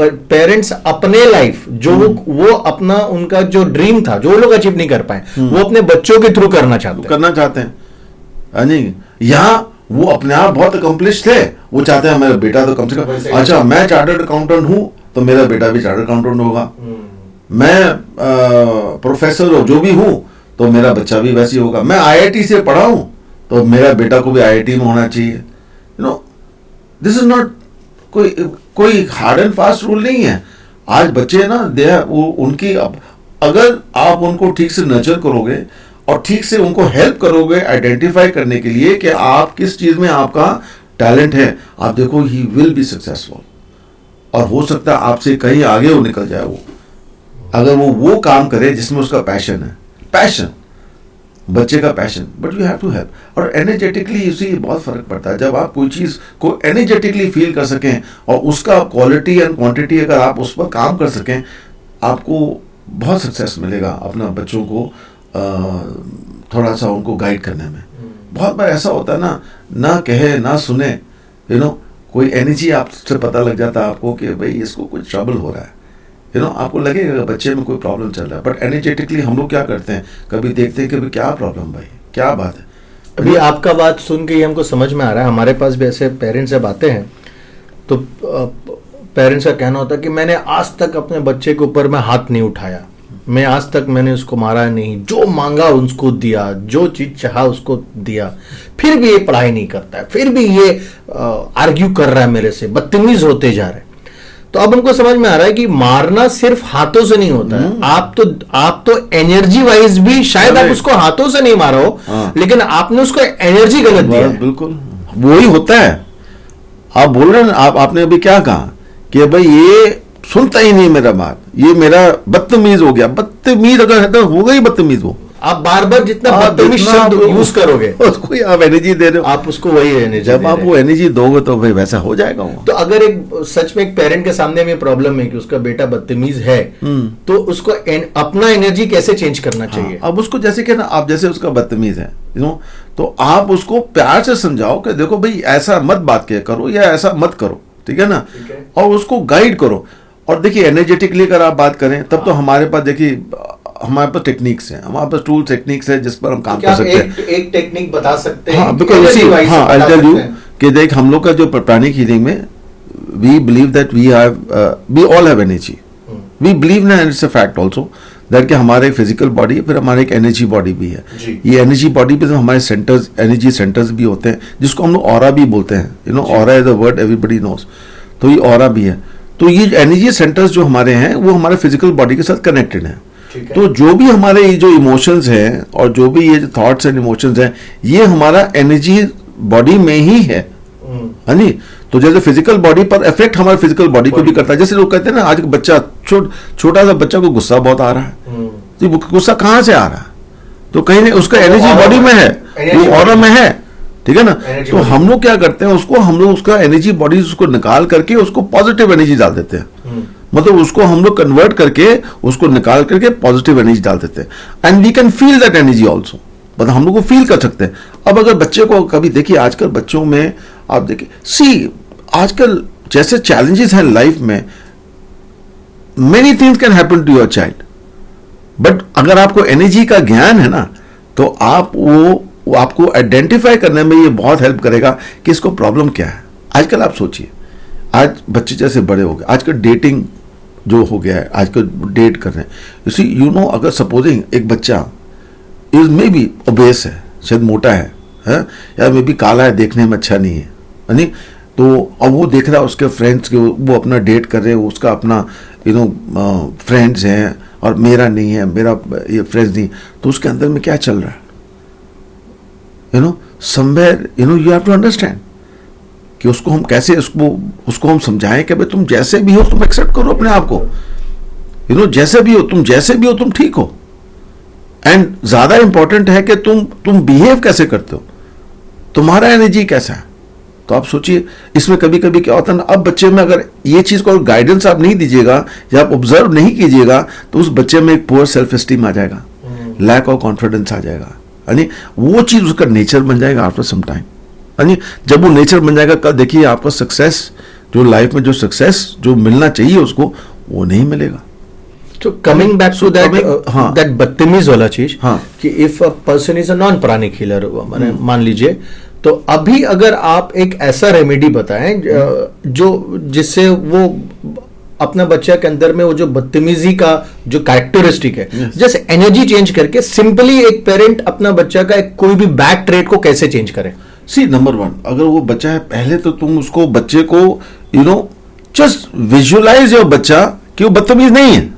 पेरेंट्स अपने लाइफ जो वो अपना उनका जो ड्रीम था जो लोग अचीव नहीं कर पाए वो अपने बच्चों के थ्रू करना चाहते हैं। नहीं, यहाँ वो अपने आप बहुत अकम्प्लिश थे, वो चाहते हैं मेरा बेटा तो कम से कम, अच्छा मैं चार्टर्ड अकाउंटेंट हूं तो मेरा बेटा भी चार्टर्ड अकाउंटेंट होगा, मैं प्रोफेसर हो जो भी हूं तो मेरा बच्चा भी वैसे ही होगा, मैं आईआईटी से पढ़ा हूं तो मेरा बेटा को भी आईआईटी में होना चाहिए। दिस इज नॉट कोई हार्ड एंड फास्ट रूल नहीं है। आज बच्चे ना वो उनकी अगर आप उनको ठीक से नर्चर करोगे और ठीक से उनको हेल्प करोगे आइडेंटिफाई करने के लिए कि आप किस चीज में आपका टैलेंट है, आप देखो ही विल बी सक्सेसफुल। और हो सकता है आपसे कहीं आगे वो निकल जाए, वो अगर वो काम करे जिसमें उसका पैशन है, पैशन बच्चे का passion, but you have to help. और एनर्जेटिकली इसी बहुत फर्क पड़ता है, जब आप कोई चीज को एनर्जेटिकली फील कर सकें और उसका क्वालिटी एंड क्वांटिटी अगर आप उस पर काम कर सकें, आपको बहुत सक्सेस मिलेगा अपना बच्चों को थोड़ा सा उनको गाइड करने में। बहुत बार ऐसा होता है ना कहे ना सुने, कोई एनर्जी आपसे पता लग जाता है आपको कि भाई इसको कुछ ट्रबल हो रहा है, आपको लगेगा बच्चे में कोई प्रॉब्लम चल रहा है, बट एनर्जेटिकली हम लोग क्या करते हैं, कभी देखते हैं कि भाई क्या प्रॉब्लम, भाई क्या बात है। अभी आपका बात सुन के ही हमको समझ में आ रहा है, हमारे पास भी ऐसे पेरेंट्स जब आते हैं तो पेरेंट्स का कहना होता है कि मैंने आज तक अपने बच्चे के ऊपर में हाथ नहीं उठाया, मैं आज तक मैंने उसको मारा नहीं, जो मांगा उसको दिया, जो चीज चाहा उसको दिया, फिर भी ये पढ़ाई नहीं करता है, फिर भी ये आर्ग्यू कर रहा है मेरे से, बदतमीज होते जा रहे हैं। तो अब हमको समझ में आ रहा है कि मारना सिर्फ हाथों से नहीं होता है, आप तो एनर्जी वाइज भी शायद आप उसको हाथों से नहीं मारा हो, लेकिन आपने उसको एनर्जी गलत दिया है। बिल्कुल वही होता है। आप बोल रहे हैं, आपने अभी क्या कहा कि भाई ये सुनता ही नहीं मेरा बात, ये मेरा बदतमीज हो गया। बदतमीज अगर है तो होगा ही बदतमीज वो। आप बार बार जितना बदतमीज शब्द यूज करोगे उसको ही आप एनर्जी दे रहे हो, आप उसको वही एनर्जी, जब आप वो एनर्जी दोगे तो भाई वैसा हो जाएगा वो। तो अगर एक सच में एक पेरेंट के सामने में प्रॉब्लम है कि उसका बेटा बदतमीज है, तो उसको अपना एनर्जी कैसे चेंज करना चाहिए? अब उसको जैसे कि ना, आप जैसे उसका बदतमीज है तो आप उसको प्यार से समझाओ कि देखो भाई ऐसा मत बात किया करो या ऐसा मत करो, ठीक है ना, और उसको गाइड करो। और देखिए एनर्जेटिकली अगर आप बात करें तब तो हमारे पास, देखिए हमारे पास टेक्निक्स हैं, हमारे पास टूल टेक्निक्स है जिस पर हम काम कर सकते हैं। एक टेक्निक बता सकते हैं? हाँ बिल्कुल, आई टेल यू कि देख, हम लोग का जो प्राणिक हीलिंग में we believe that we all have energy, we believe ना, and it's a fact also that कि हमारे फिजिकल बॉडी फिर हमारे एक एनर्जी बॉडी भी है। ये एनर्जी बॉडी पे हमारे सेंटर्स, एनर्जी सेंटर्स भी होते हैं जिसको हम लोग ऑरा भी बोलते हैं। Aura is a word everybody knows, तो ये ऑरा भी है। तो ये एनर्जी सेंटर्स जो हमारे हैं वो हमारे फिजिकल बॉडी के साथ कनेक्टेड हैं। तो जो भी हमारे ये जो इमोशंस हैं और जो भी ये जो थॉट्स एंड इमोशंस हैं, ये हमारा एनर्जी बॉडी में ही है, हाँ जी। तो जैसे फिजिकल बॉडी पर इफेक्ट हमारे फिजिकल बॉडी को भी करता है। जैसे लोग कहते हैं ना, आज बच्चा छोटा सा बच्चा को गुस्सा बहुत आ रहा है, तो गुस्सा कहाँ से आ रहा है? तो कहीं नहीं, उसका एनर्जी बॉडी में है, वो ऑरा में है, ठीक है ना। तो हम लोग क्या करते हैं, हम लोग उसका एनर्जी बॉडी उसको निकाल करके उसको पॉजिटिव एनर्जी डाल देते हैं। मतलब उसको हम लोग कन्वर्ट करके उसको निकाल करके पॉजिटिव एनर्जी डाल देते हैं, and we can feel that energy also. मतलब हम लोग को फील कर सकते हैं। अब अगर बच्चे को कभी देखिए, आजकल बच्चों में आप देखिए, आजकल जैसे चैलेंजेस हैं लाइफ में, many things can happen to your child, but अगर आपको एनर्जी का ज्ञान है ना, तो आप वो आपको आइडेंटिफाई करने में ये बहुत हेल्प करेगा कि इसको प्रॉब्लम क्या है। आजकल आप सोचिए, आज बच्चे जैसे बड़े हो गए, आजकल डेटिंग जो हो गया है, आजकल डेट कर रहे हैं। अगर सपोजिंग एक बच्चा इज मे बी ओबेस है, शायद मोटा है या मे बी काला है, देखने में अच्छा नहीं है, नहीं, तो अब वो देख रहा है उसके फ्रेंड्स के, वो अपना डेट कर रहे हैं, उसका अपना फ्रेंड्स हैं और मेरा नहीं है, मेरा ये फ्रेंड्स नहीं, तो उसके अंदर में क्या चल रहा है? Somewhere you have to understand कि उसको हम कैसे उसको हम समझाएं कि भाई तुम जैसे भी हो तुम एक्सेप्ट करो अपने आप को, जैसे भी हो तुम ठीक हो। एंड ज्यादा इंपॉर्टेंट है कि तुम बिहेव कैसे करते हो, तुम्हारा एनर्जी कैसा है। तो आप सोचिए, इसमें कभी कभी क्या होता है ना, अब बच्चे में अगर ये चीज को गाइडेंस आप नहीं दीजिएगा या आप ऑब्जर्व नहीं कीजिएगा, तो उस बच्चे में एक पुअर सेल्फ एस्टीम आ जाएगा, लैक ऑफ कॉन्फिडेंस आ जाएगा, यानी वो चीज उसका नेचर बन जाएगा आफ्टर सम टाइम। यानी जब वो नेचर बन जाएगा, कल देखिए आपका सक्सेस, जो लाइफ में जो सक्सेस जो मिलना चाहिए उसको, वो नहीं मिलेगा। तो कमिंग बैक टू दैट बदतमीज वाला चीज, कि if a person is a non pranic healer, मान लीजिए, तो अभी अगर आप एक ऐसा रेमेडी बताएं जो जिससे वो अपना बच्चा के अंदर में वो जो बदतमीजी का जो कैरेक्टरिस्टिक है, जैसे एनर्जी चेंज करके सिंपली एक पेरेंट अपना बच्चा का कोई भी बैड ट्रेट को कैसे चेंज करे? सी, नंबर 1, अगर वो बच्चा है, पहले तो तुम उसको बच्चे को जस्ट विजुअलाइज योर बच्चा कि वो बदतमीज नहीं है।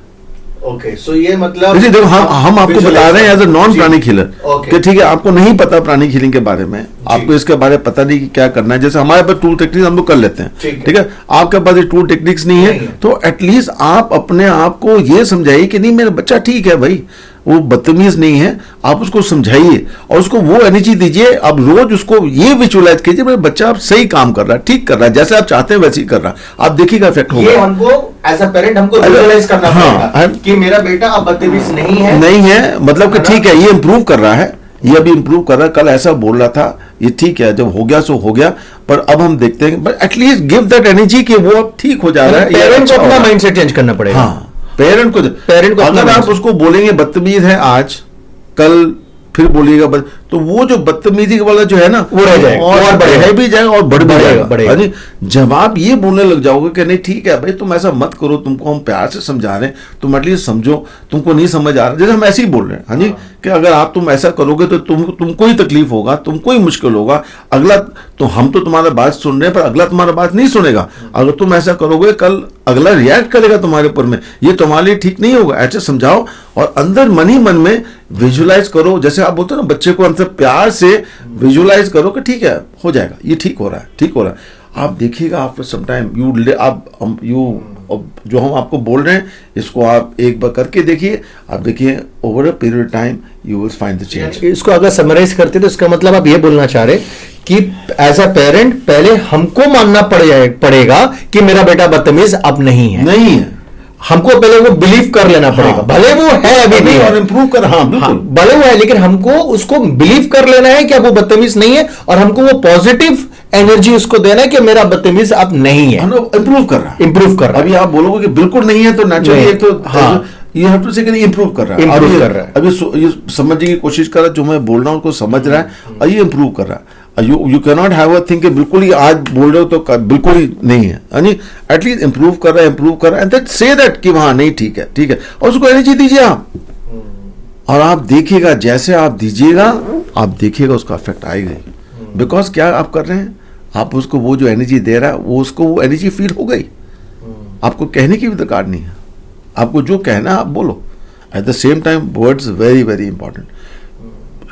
ओके, सो ये मतलब देखो, हम आपको बता रहे हैं as a non pranic healer कि ठीक है, आपको नहीं पता प्राणिक हीलिंग के बारे में, आपको इसके बारे में पता नहीं कि क्या करना है। जैसे हमारे पास टूल टेक्निक्स हम लोग कर लेते हैं, ठीक है, आपके पास ये टूल टेक्निक्स नहीं है, तो एटलीस्ट आप अपने आप को ये समझाइए कि नहीं, मेरा बच्चा ठीक है भाई, वो बदतमीज नहीं है। आप उसको समझाइए और उसको वो एनर्जी दीजिए। अब रोज उसको ये विजुअलाइज कीजिए, मेरा बच्चा अब सही काम कर रहा है, ठीक कर रहा है, जैसे आप चाहते हैं वैसे ही कर रहा है। आप देखिएगा इफेक्ट होगा। ये हमको एज अ पेरेंट हमको विजुअलाइज करना पड़ेगा कि मेरा बेटा अब बदतमीज नहीं है, मतलब कि ठीक है, ये इंप्रूव कर रहा है, ये अभी इंप्रूव कर रहा है, कल ऐसा बोल रहा था, ये ठीक है, जब हो गया सो हो गया, पर अब हम देखते हैं, but at least give that energy कि वो अब ठीक हो जा रहा है। पेरेंट को अपना माइंडसेट चेंज करना पड़ेगा। हाँ, पेरेंट को अगर आप उसको बोलेंगे बदतमीज है आज, कल फिर बोलिएगा तो वो जो बदतमीजी वाला जो है ना वो रह जाएगा, और बढ़ भी जाएगा और बढ़ भी बढ़ेगा। जाएगा। जब आप ये बोलने लग जाओगे कि नहीं ठीक है भाई तुम ऐसा मत करो, तुमको हम प्यार से समझा रहे हैं, तुम एटलीस्ट समझो, तुमको नहीं समझ आ रहा, जैसे हम ऐसे ही बोल रहे हैं, हाँ जी, कि अगर तुम ऐसा करोगे तो तुमको ही तकलीफ होगा, तुमको ही मुश्किल होगा, अगला तो हम तो तुम्हारा बात सुन रहे हैं पर अगला तुम्हारा बात नहीं सुनेगा। अगर तुम ऐसा करोगे कल अगला रिएक्ट करेगा तुम्हारे ऊपर में, ये तुम्हारे लिए ठीक नहीं होगा। ऐसे समझाओ और अंदर मन ही मन में विजुलाइज करो, जैसे आप बोलते हो ना बच्चे को अंदर प्यार से विजुलाइज करो कि ठीक है हो जाएगा, ये ठीक हो रहा है, ठीक हो रहा है। आप देखिएगा आफ्टर सम टाइम जो हम आपको बोल रहे हैं इसको आप एक बार करके देखिए, आप देखिए over a period of time you will find the change. इसको अगर समराइज करते तो इसका मतलब आप ये बोलना चाह रहे कि एज अ पेरेंट पहले हमको मानना पड़ेगा कि मेरा बेटा बदतमीज अब नहीं है। हमको पहले वो बिलीव कर लेना पड़ेगा, भले वो है अभी भी और इम्प्रूव कर, हाँ बिल्कुल, भले वो है, लेकिन हमको उसको बिलीव कर लेना है कि अब वो बदतमीज नहीं है, और हमको वो पॉजिटिव एनर्जी उसको देना है कि मेरा बदतमीज अब नहीं है, इम्प्रूव कर रहा है। अभी आप बोलोगे कि बिल्कुल नहीं है तो नेचुरली तो हाँ ये हैव टू से इम्प्रूव कर रहा है, अभी ये समझने की कोशिश कर रहा है, जो मैं बोल रहा हूँ उसको समझ रहा है और ये इम्प्रूव कर रहा है। You can not have a think बिल्कुल ही आज बोल रहे हो तो बिल्कुल ही नहीं है, यानी एटलीस्ट इम्प्रूव कर रहा है एंड दैट से दैट कि हाँ नहीं ठीक है, और उसको एनर्जी दीजिए आप, और आप देखिएगा जैसे आप दीजिएगा आप देखिएगा उसका इफेक्ट आएगा। बिकॉज क्या आप कर रहे हैं, आप उसको वो जो एनर्जी दे रहा है वो उसको वो एनर्जी फील हो गई, आपको कहने की भी दरकार नहीं है, आपको जो कहना है आप बोलो। At the same time words very very important,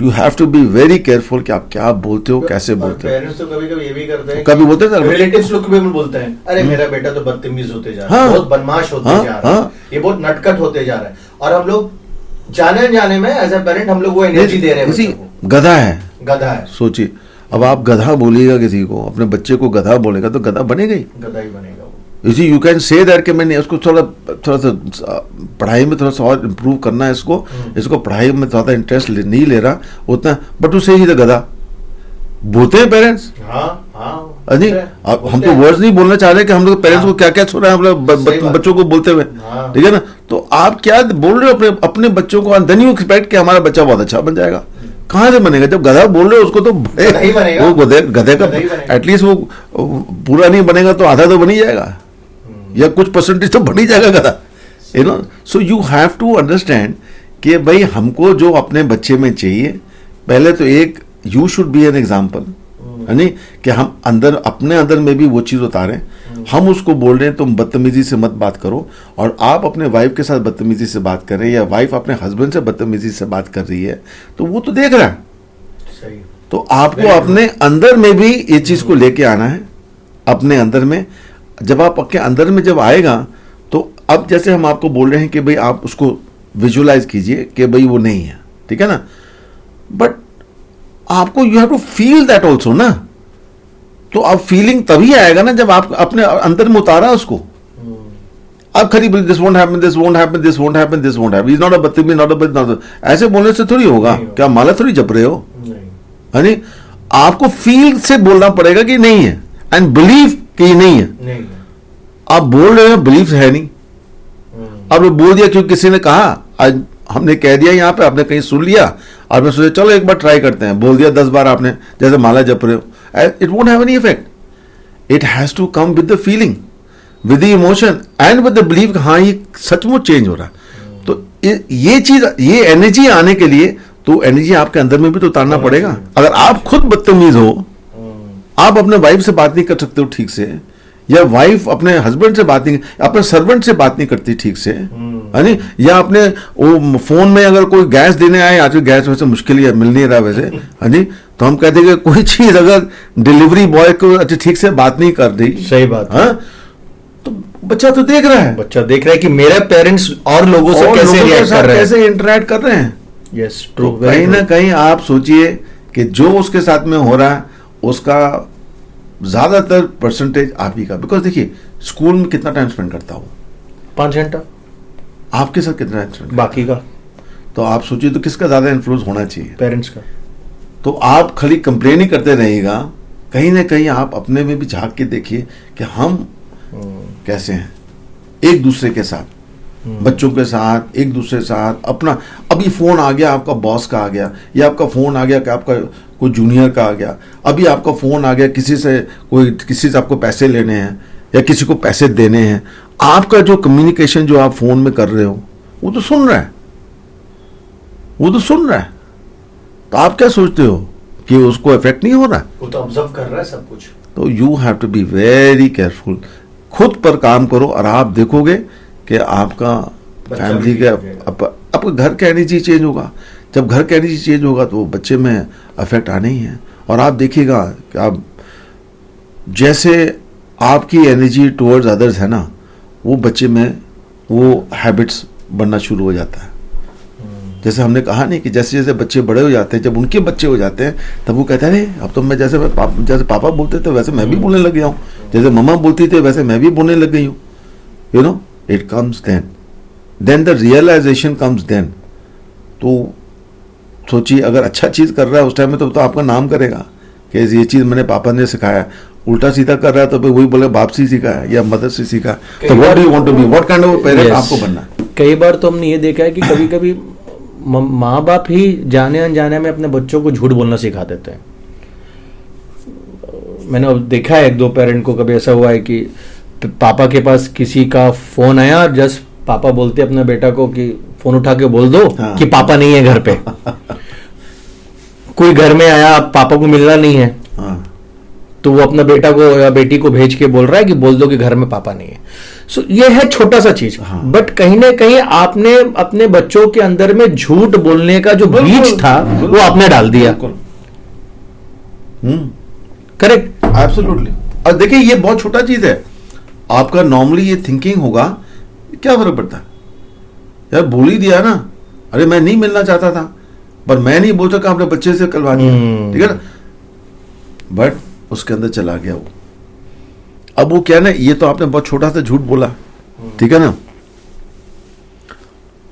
you have to be very careful कि आप क्या बोलते हो, कैसे बोलते हो। पेरेंट्स तो कभी-कभी ये भी करते हैं, कभी बोलते हैं रिलेटिव्स लोग भी बोलते हैं, अरे मेरा बेटा तो बदतमीज होते जा रहा है, बहुत बदमाश होते जा रहा है, ये बहुत नटखट होते जा रहा है, और हम लोग जाने में एज ए पेरेंट हम लोग वो एनर्जी दे रहे हैं बच्चे को। गधा है सोचिए, अब आप गधा बोलिएगा किसी को, अपने बच्चे को गधा बोलेगा तो गधा बनेगा ही, गधा ही बनेगा वो। इसी यू कैन से दैट कि मैंने उसको थोड़ा सा पढ़ाई में थोड़ा सा और इम्प्रूव करना है, इसको पढ़ाई में थोड़ा इंटरेस्ट नहीं ले रहा उतना, बट उसे ही तो गधा बोलते हैं पेरेंट्स। नहीं हम तो वर्ड्स नहीं बोलना चाह रहे कि हम लोग पेरेंट्स को क्या क्या सुन रहे हैं हम लोग बच्चों को बोलते हुए, ठीक है ना। तो आप क्या बोल रहे हो अपने बच्चों को, देन यू एक्सपेक्ट कि हमारा बच्चा बहुत अच्छा बन जाएगा। कहाँ से बनेगा, जब गधा बोल रहे हो उसको तो वो गधे का एटलीस्ट वो पूरा नहीं बनेगा तो आधा तो बन ही जाएगा, या कुछ परसेंटेज तो बन ही जाएगा गधा, you know. So you have to understand कि भाई हमको जो अपने बच्चे में चाहिए, पहले तो एक you should be an example, यानी कि हम अपने अंदर में भी वो चीज़ उतारें। हम उसको बोल रहे हैं तुम बदतमीजी से मत बात करो, और आप अपने वाइफ के साथ बदतमीजी से बात कर रहे हैं, या वाइफ अपने हस्बैंड से बदतमीजी से बात कर रही है, तो वो तो देख रहा है। सही। तो आपको अपने अंदर में भी ये चीज़ को लेके आना है, अपने अंदर में। जब आप आपके अंदर में जब आएगा तो अब जैसे हम आपको बोल रहे हैं कि भाई आप उसको विजुलाइज कीजिए कि भाई वो नहीं है, ठीक है ना, बट आपको you have to feel that also ना। तो अब फीलिंग तभी आएगा ना जब आप अपने अंदर में उतारा उसको। अब खरी this won't happen, this won't happen, this won't happen, this won't happen, is not a बदतमीज, नॉट अ बदतमीज, ऐसे बोलने से थोड़ी होगा। क्या माला थोड़ी जप रहे हो, यानी आपको फील से बोलना पड़ेगा कि नहीं है, एंड बिलीव कि ये नहीं है। आप बोल रहे हो, बिलीव है नहीं, आपने बोल दिया क्योंकि किसी ने कहा, आज हमने कह दिया यहाँ पे, आपने कहीं सुन लिया, आपने सोचा चलो एक बार ट्राई करते हैं, बोल दिया 10 बार आपने, जैसे माला जप रहे हो, it won't have any effect. It has to come with the feeling, with the emotion and with the believe, हाँ ये सचमुच चेंज हो रहा है। तो ये चीज, ये एनर्जी आने के लिए तो एनर्जी आपके अंदर में भी तो उतारना पड़ेगा। अगर आप खुद बदतमीज हो, आप अपने वाइफ से बात नहीं कर सकते हो ठीक से, या वाइफ अपने हस्बैंड से बात नहीं, अपने सर्वेंट से बात नहीं करती ठीक से, है नी, या अपने वो फोन में अगर कोई गैस देने आए, आजकल गैस वैसे मुश्किल ही मिल नहीं रहा वैसे, है नी, तो हम कहते हैं कि कोई चीज अगर डिलीवरी बॉय को अच्छा ठीक से बात नहीं कर रही, सही बात है, तो बच्चा तो देख रहा है, बच्चा देख रहा है कि मेरे पेरेंट्स और लोगों से कैसे रिएक्ट कर रहे हैं, कैसे इंटरेक्ट कर रहे हैं। Yes true. कहीं ना कहीं आप सोचिए कि जो उसके साथ में हो रहा है उसका ज्यादातर परसेंटेज आप ही का। बिकॉज देखिए स्कूल में कितना टाइम स्पेंड करता हूँ, 5 घंटा, आपके साथ कितना टाइम स्पेंड, बाकी का, तो आप सोचिए तो किसका ज्यादा इन्फ्लुएंस होना चाहिए, पेरेंट्स का। तो आप खाली कंप्लेन ही करते रहिएगा कहीं ना कहीं आप अपने में भी झांक के देखिए कि हम कैसे हैं एक दूसरे के साथ, बच्चों के साथ, एक दूसरे के साथ अपना। अभी फोन आ गया आपका बॉस का आ गया, या आपका फोन आ गया कि आपका कोई जूनियर का आ गया, अभी आपका फोन आ गया किसी से आपको पैसे लेने हैं या किसी को पैसे देने हैं, आपका जो कम्युनिकेशन जो आप फोन में कर रहे हो वो तो सुन रहा है, तो आप क्या सोचते हो कि उसको इफेक्ट नहीं हो रहा है? वो तो ऑब्जर्व कर रहा है सब कुछ। तो you have to be very careful, खुद पर काम करो और आप देखोगे कि आपका फैमिली के आपका घर का एनर्जी चेंज होगा। जब घर का एनर्जी चेंज होगा तो बच्चे में अफेक्ट आने ही है। और आप देखिएगा कि आप जैसे आपकी एनर्जी टुवर्ड्स अदर्स है ना, वो बच्चे में वो हैबिट्स बनना शुरू हो जाता है। जैसे हमने कहा नहीं कि जैसे जैसे बच्चे बड़े हो जाते हैं, जब उनके बच्चे हो जाते हैं तब वो कहते हैं अरे अब तो मैं जैसे पापा बोलते थे वैसे मैं भी बोलने लग गया हूँ, जैसे मम्मा बोलती थी वैसे मैं भी बोलने लग गई हूँ। You know it comes then the realisation comes then. तो सोचिए अगर अच्छा चीज़ कर रहा है उस टाइम में तो आपका नाम करेगा कि ये चीज़ मैंने पापा ने सिखाया। उल्टा सीधा कर रहा है तो फिर वही बोले बाप से सीखा है या मदर से सीखा। तो what do you want to be, what kind of parent आपको बनना है? कई बार तो हमने ये देखा है कि कभी कभी माँ बाप ही जाने अनजाने में अपने बच्चों को झूठ बोलना सिखा देते हैं। मैंने देखा है एक दो पेरेंट को, कभी ऐसा हुआ है कि पापा के पास किसी का फोन आया और जस्ट पापा बोलते अपने बेटा को कि फोन उठा के बोल दो कि पापा नहीं है घर पे। कोई घर में आया, पापा को मिलना नहीं है, तो वो अपना बेटा को या बेटी को भेज के बोल रहा है कि बोल दो कि घर में पापा नहीं है। सो ये है छोटा सा चीज, बट कहीं ना कहीं आपने अपने बच्चों के अंदर में झूठ बोलने का जो बीज था वो आपने डाल दिया। Correct, absolutely. और देखिए ये बहुत छोटा चीज है, आपका नॉर्मली ये थिंकिंग होगा, क्या फर्क पड़ता है यार, बोल ही दिया ना, अरे मैं नहीं मिलना चाहता था पर मैं नहीं बोल सका अपने बच्चे से कलवा दिया, ठीक है ना, बट उसके अंदर चला गया वो। अब वो क्या ना, ये तो आपने बहुत छोटा सा झूठ बोला, ठीक है ना,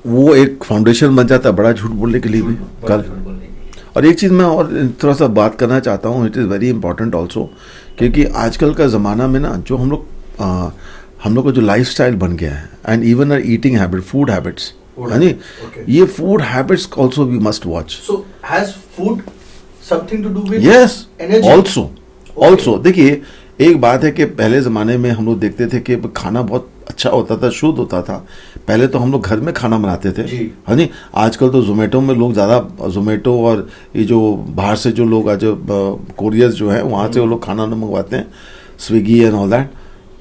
वो एक फाउंडेशन बन जाता है बड़ा झूठ बोलने के लिए भी कल। और एक चीज़ मैं और थोड़ा सा बात करना चाहता हूँ, it is very important also, क्योंकि आजकल का ज़माना में ना जो हम लोग का जो लाइफस्टाइल बन गया है and even our eating habit, food habits, है नी, ये food habits also we must watch. So has food something to do with yes energy also. देखिए एक बात है कि पहले ज़माने में हम लोग देखते थे कि खाना बहुत अच्छा होता था, शुद्ध होता था। पहले तो हम लोग घर में खाना बनाते थे, है नी। आजकल तो जोमेटो में लोग ज़्यादा, जोमेटो और ये जो बाहर से जो लोग आज कोरियर्स जो है वहाँ से वो लोग खाना मंगवाते हैं, स्विगी एंड ऑल दैट।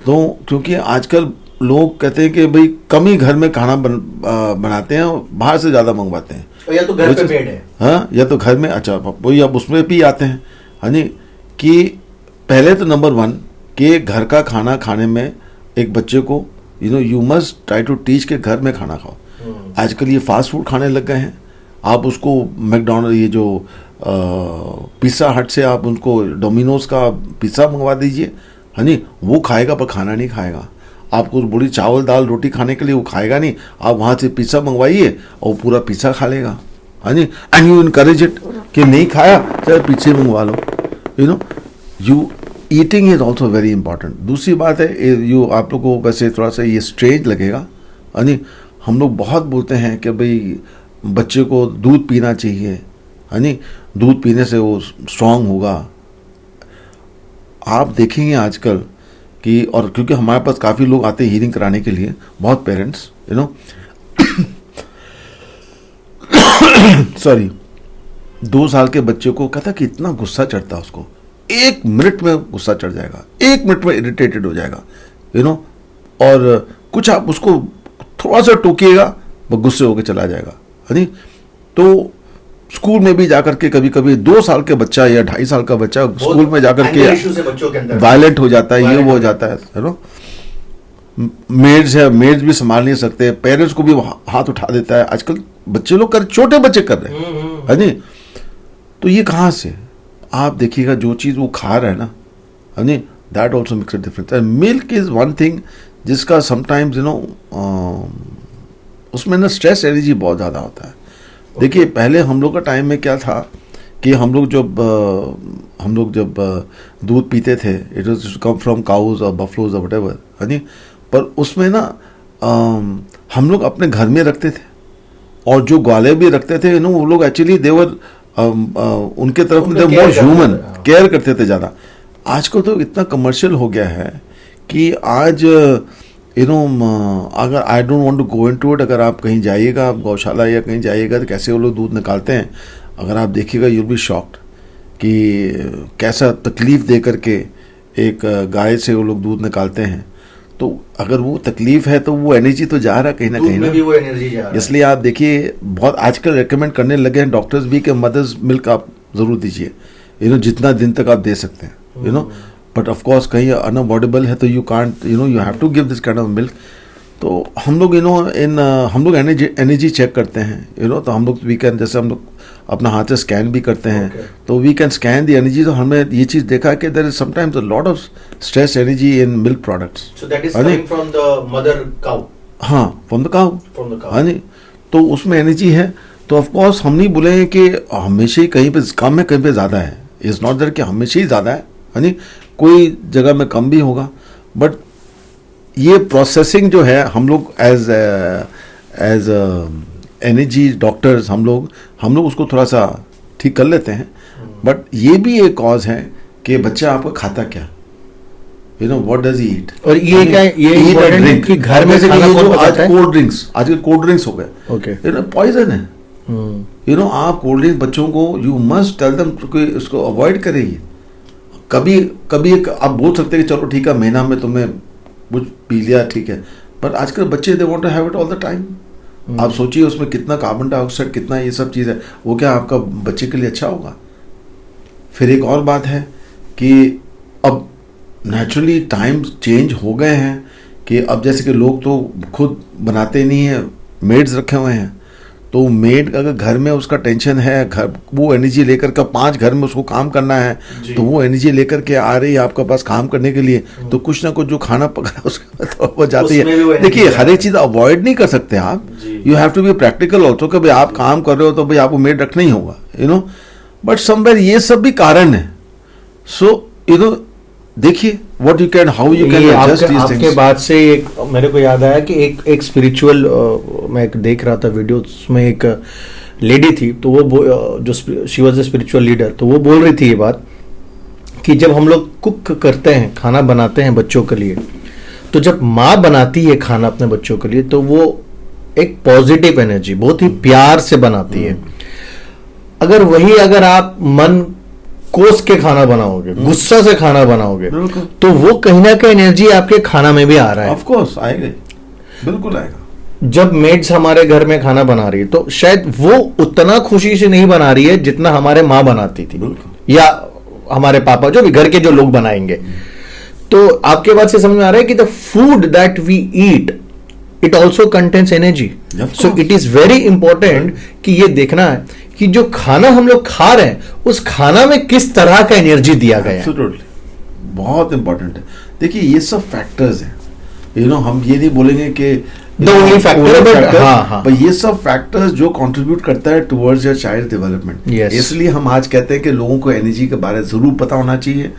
तो क्योंकि आजकल लोग कहते हैं कि भाई कम ही घर में खाना बनाते हैं और बाहर से ज़्यादा मंगवाते हैं, या तो घर पे पेड़ है, हाँ, या तो घर में, अच्छा वही अब उसमें भी आते हैं, है नी। कि पहले तो नंबर 1 कि घर का खाना खाने में एक बच्चे को you must try to teach के घर में खाना खाओ। आजकल ये फास्ट फूड खाने लग गए हैं, आप उसको मैकडोनल्ड, ये जो पिज़्ज़ा हट से आप उनको डोमिनोज का पिज़्ज़ा मंगवा दीजिए, है नी, वो खाएगा पर खाना नहीं खाएगा। आपको बोली चावल दाल रोटी खाने के लिए, वो खाएगा नहीं। आप वहाँ से पिज़्ज़ा मंगवाइए और पूरा पिज़्ज़ा खा लेगा, है नी। एंड यू इनकरेज इट कि नहीं खाया चलो पीछे मंगवा लो, you know. You eating is also very important. दूसरी बात है, यू आप लोग को वैसे थोड़ा सा ये स्ट्रेंज लगेगा, है नी, हम लोग बहुत बोलते हैं कि भाई बच्चे को दूध पीना चाहिए, है नी, दूध पीने से वो स्ट्रांग होगा। आप देखेंगे आजकल कि, और क्योंकि हमारे पास काफ़ी लोग आते हैं हीलिंग कराने के लिए, बहुत पेरेंट्स, यू नो, सॉरी, 2 साल के बच्चे को कहता कि इतना गुस्सा चढ़ता है उसको, 1 मिनट में गुस्सा चढ़ जाएगा, 1 मिनट में इरिटेटेड हो जाएगा, यू नो। और कुछ आप उसको थोड़ा सा टोकिएगा वो गुस्से होकर चला जाएगा, है नी। तो स्कूल में भी जाकर के कभी कभी 2 साल के बच्चा या 2.5 साल का बच्चा स्कूल में जाकर के वायलेंट हो जाता है, ये वो हो जाता है नो। मेड्स है, मेड्स भी संभाल नहीं सकते, पेरेंट्स को भी हाथ उठा देता है। आजकल बच्चे लोग छोटे बच्चे कर रहे हैं, है नी। तो ये कहाँ से, आप देखिएगा जो चीज़ वो खा रहा है ना, है नी, that also makes a difference. And milk is one thing जिसका समटाइम्स, यू नो, उसमें ना स्ट्रेस एनर्जी बहुत ज़्यादा होता है। देखिए पहले हम लोग का टाइम में क्या था कि हम लोग जब दूध पीते थे, it was come from cows और बफलोज और व्हाटएवर, है नी, पर उसमें ना हम लोग अपने घर में रखते थे और जो ग्वाले भी रखते थे, वो लोग एक्चुअली देवर उनके तरफ में मोर ह्यूमन केयर करते थे ज़्यादा। आजकल तो इतना कमर्शियल हो गया है कि आज अगर I don't want to go into it, अगर आप कहीं जाइएगा, आप गौशाला या कहीं जाइएगा तो कैसे वो लोग दूध निकालते हैं, अगर आप देखिएगा यू विल बी शॉक्ड कि कैसा तकलीफ दे करके एक गाय से वो लोग दूध निकालते हैं। तो अगर वो तकलीफ है तो वो एनर्जी तो जा रहा है कहीं ना कहीं ना, वो एनर्जी जा रहा है। इसलिए आप देखिए बहुत आजकल रेकमेंड करने लगे हैं डॉक्टर्स भी कि मदर्स मिल्क आप ज़रूर दीजिए, जितना दिन तक आप दे सकते हैं, बट ऑफ कोर्स कहीं अनअवॉइडेबल है तो you can't, you have to give this kind of milk. तो हम लोग हम लोग एनर्जी चेक करते हैं, तो हम लोग वीकेंड जैसे हम लोग अपना हाथ से स्कैन भी करते हैं, तो we can scan the energy. तो हमें ये चीज़ देखा कि there is sometimes a lot of stress energy in milk products. So that is coming from the mother cow. हाँ, फ्रॉम द काउ। हाँ जी, तो उसमें एनर्जी है। तो ऑफ कोर्स हम नहीं बोलेंगे कि हमेशा ही कहीं पे कम है कहीं पे ज़्यादा है, इज़ नॉट दैट कि हमेशा ही ज़्यादा है, नहीं, कोई जगह में कम भी होगा, बट ये प्रोसेसिंग जो है हम लोग एज एनर्जी डॉक्टर्स हम लोग उसको थोड़ा सा ठीक कर लेते हैं। बट ये भी एक कॉज है कि बच्चा आपका खाता क्या, व्हाट डज ही ईट। और ये क्या ये इम्पोर्टेंट है कि घर में से खाना कौन आज कोल्ड ड्रिंक्स, आज कोल्ड ड्रिंक्स हो गए, ओके, पॉइजन है। आप कोल्ड ड्रिंक्स बच्चों को यू मस्ट टेल देम कि इसको अवॉइड करें। कभी एक आप बोल सकते हैं कि चलो ठीक है, महीना में तुम्हें कुछ पी लिया, ठीक है, पर आजकल बच्चे they want to have it all the time. आप सोचिए उसमें कितना कार्बन डाइऑक्साइड, कितना ये सब चीज़ है, वो क्या आपका बच्चे के लिए अच्छा होगा। फिर एक और बात है कि अब नेचुरली टाइम चेंज हो गए हैं कि अब जैसे कि लोग तो खुद बनाते नहीं हैं, मेड्स रखे हुए हैं, तो मेड अगर घर में उसका टेंशन है, घर वो एनर्जी लेकर के 5 घर में उसको काम करना है, तो वो एनर्जी लेकर के आ रही है आपके पास काम करने के लिए, तो कुछ ना कुछ जो खाना पक रहा है उसके तो वो जाती है। देखिए हर एक चीज़ अवॉइड नहीं कर सकते आप, you have to be practical also कि भाई आप काम कर रहे हो तो भाई आपको मेड रखना ही होगा, बट समवेयर ये सब भी कारण है। सो देखिए what you can, how you can adjust these things. आपके बात से एक मेरे को याद आया कि एक स्पिरिचुअल मैं एक देख रहा था वीडियो, उसमें एक लेडी थी, तो वो जो she was a spiritual leader, तो वो बोल रही थी ये बात कि जब हम लोग कुक करते हैं, खाना बनाते हैं बच्चों के लिए, तो जब माँ बनाती है खाना अपने बच्चों के लिए, तो वो एक पॉजिटिव एनर्जी बहुत ही प्यार से बनाती है। अगर आप मन कोस के खाना बनाओगे, गुस्सा से खाना बनाओगे, तो वो कहीं ना कहीं एनर्जी आपके खाना में भी आ रहा है। ऑफ कोर्स आएगा, बिल्कुल आएगा। जब मेड्स हमारे घर में खाना बना रही है तो शायद वो उतना खुशी से नहीं बना रही है जितना हमारे माँ बनाती थी, या हमारे पापा, जो भी घर के जो लोग बनाएंगे। तो आपके बात से समझ में आ रहा है कि the food that we eat it also contains energy. So it is very important कि ये देखना है कि जो खाना हम लोग खा रहे हैं उस खाना में किस तरह का एनर्जी दिया गया है। बहुत इंपॉर्टेंट है। देखिए ये सब फैक्टर्स हैं, हम ये नहीं बोलेंगे कि The only factor, but ये सब फैक्टर्स जो कंट्रीब्यूट करता है टुवर्ड्स योर चाइल्ड डेवलपमेंट। इसलिए हम आज कहते हैं कि लोगों को एनर्जी के बारे में जरूर पता होना चाहिए,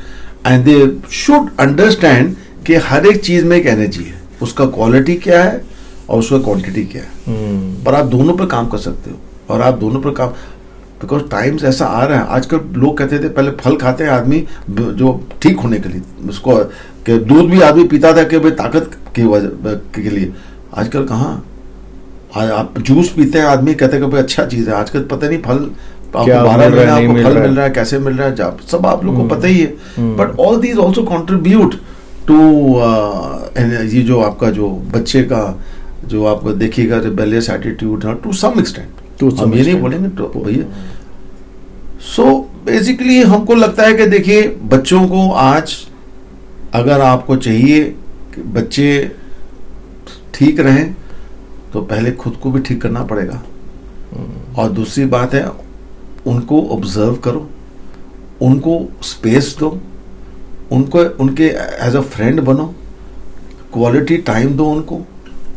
एंड दे शुड अंडरस्टैंड कि हर एक चीज में एक एनर्जी है, उसका क्वालिटी क्या है और उसका क्वांटिटी क्या है। पर आप दोनों पर काम कर सकते हो, और आप दोनों पर काम, बिकॉज टाइम्स ऐसा आ रहा है। आजकल लोग कहते थे पहले फल खाते हैं आदमी जो ठीक होने के लिए, उसको कि दूध भी आदमी पीता था कि भाई ताकत की वजह के लिए। आजकल कहाँ, आप जूस पीते हैं आदमी कहते हैं कि भाई अच्छा चीज़ है। आजकल पता नहीं फल आपको 12 महीने आपको फल मिल रहा है, कैसे मिल रहा है, सब आप लोग को पता ही है। But all these also contribute to ये जो आपका जो बच्चे का जो आपको देखिएगा rebellious attitude to some extent, हम ये नहीं बोलेंगे तो भैया। सो बेसिकली हमको लगता है कि देखिए बच्चों को आज अगर आपको चाहिए कि बच्चे ठीक रहें तो पहले खुद को भी ठीक करना पड़ेगा, और दूसरी बात है उनको ऑब्जर्व करो, उनको स्पेस दो, उनको उनके एज अ फ्रेंड बनो, क्वालिटी टाइम दो उनको,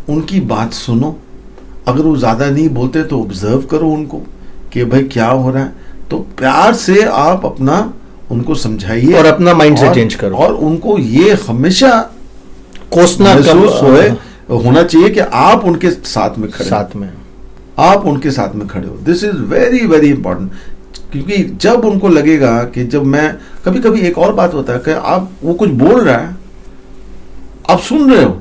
उनकी बात सुनो। अगर वो ज़्यादा नहीं बोलते तो ऑब्जर्व करो उनको कि भाई क्या हो रहा है। तो प्यार से आप अपना उनको समझाइए और अपना mindset change करो। और उनको ये हमेशा कोसना महसूस होना चाहिए कि आप उनके साथ में खड़े साथ में आप उनके साथ में खड़े हो। This is very very important, क्योंकि जब उनको लगेगा कि जब मैं कभी कभी एक और बात होता है कि आप वो कुछ बोल रहा है, आप सुन रहे हो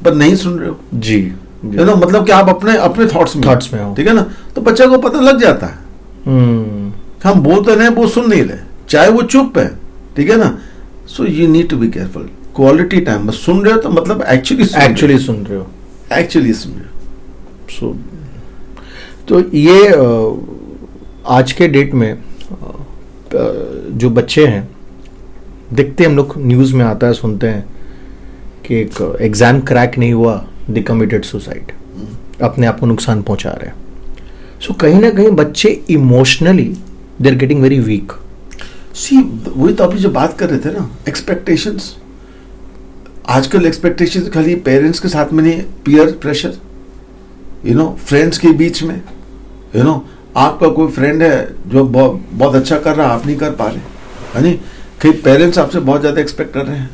पर नहीं सुन रहे हो जी, यू नो, मतलब कि आप अपने अपने थॉट्स में हो, ठीक है ना, तो बच्चे को पता लग जाता है हम बोलते नहीं, वो सुन नहीं रहे, चाहे वो चुप है, ठीक है ना। So you need to be careful. Quality time में सुन रहे हो तो मतलब एक्चुअली सुन रहे हो एक्चुअली सुन रहे हो। सो तो ये आज के डेट में जो बच्चे हैं, देखते हम लोग न्यूज़ में आता है, सुनते हैं कि एक एग्जाम क्रैक नहीं हुआ, दे कमिटेड सुसाइड, अपने आप को नुकसान पहुंचा रहे हैं। सो कहीं ना कहीं बच्चे emotionally they are getting very weak. See वही तो अभी जो बात कर रहे थे ना, एक्सपेक्टेशंस। आजकल एक्सपेक्टेशंस खाली पेरेंट्स के साथ में नहीं, peer pressure, you know, friends के बीच में, यू नो, आपका कोई फ्रेंड है जो बहुत अच्छा कर रहा है, आप नहीं कर पा रहे, है नहीं, कई पेरेंट्स आपसे बहुत ज्यादा एक्सपेक्ट कर रहे हैं।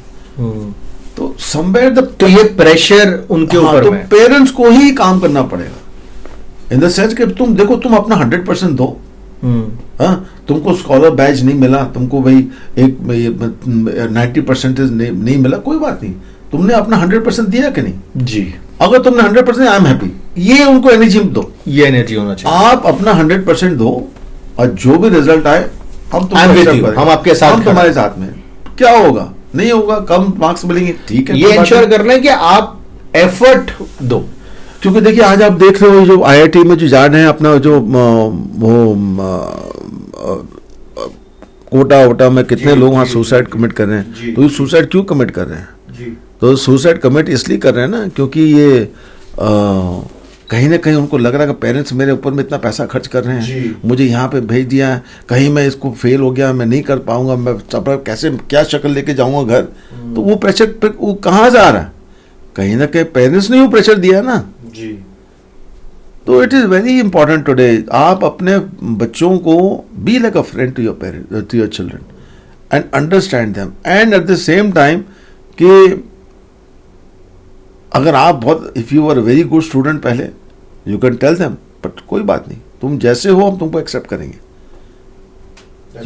तो समवेयर तो ये प्रेशर उनके ऊपर तो में पेरेंट्स को ही काम करना पड़ेगा, इन द सेंस कि तुम देखो, तुम अपना 100% दो। तुमको स्कॉलर बैच नहीं मिला, तुमको भाई एक 90% नहीं मिला, कोई बात नहीं, तुमने अपना 100% दिया कि नहीं जी। अगर तुमने 100% आई एम हैप्पी, ये उनको एनर्जी दो, ये एनर्जी होना चाहिए। आप अपना 100% दो और जो भी रिजल्ट आए हम आपके साथ, हम तुम्हारे साथ में। क्या होगा, नहीं होगा, कम मार्क्स मिलेंगे, ठीक है, ये इंश्योर करना है कि आप एफर्ट दो। क्योंकि देखिए आज आप देख रहे हो जो आईआईटी में जो जा रहे हैं, अपना जो वो कोटा वोटा में कितने लोग वहाँ सुसाइड कमिट कर रहे हैं। तो ये सुसाइड क्यों कमिट कर रहे हैं? तो सुसाइड कमिट इसलिए कर रहे हैं ना, क्योंकि ये कहीं ना कहीं उनको लग रहा है कि पेरेंट्स मेरे ऊपर में इतना पैसा खर्च कर रहे हैं, मुझे यहाँ पे भेज दिया है, कहीं मैं इसको फेल हो गया, मैं नहीं कर पाऊंगा, मैं कैसे क्या शक्ल लेके जाऊंगा घर। तो वो प्रेशर वो कहाँ से आ रहा है? कहीं ना कहीं पेरेंट्स ने वो प्रेशर दिया है ना जी। तो it is very important today, आप अपने बच्चों को be like a friend to your parents, to your children, and understand them, and at the same time कि अगर आप बहुत, if you are very good student पहले, you can tell them, but कोई बात नहीं, तुम जैसे हो हम तुमको एक्सेप्ट करेंगे।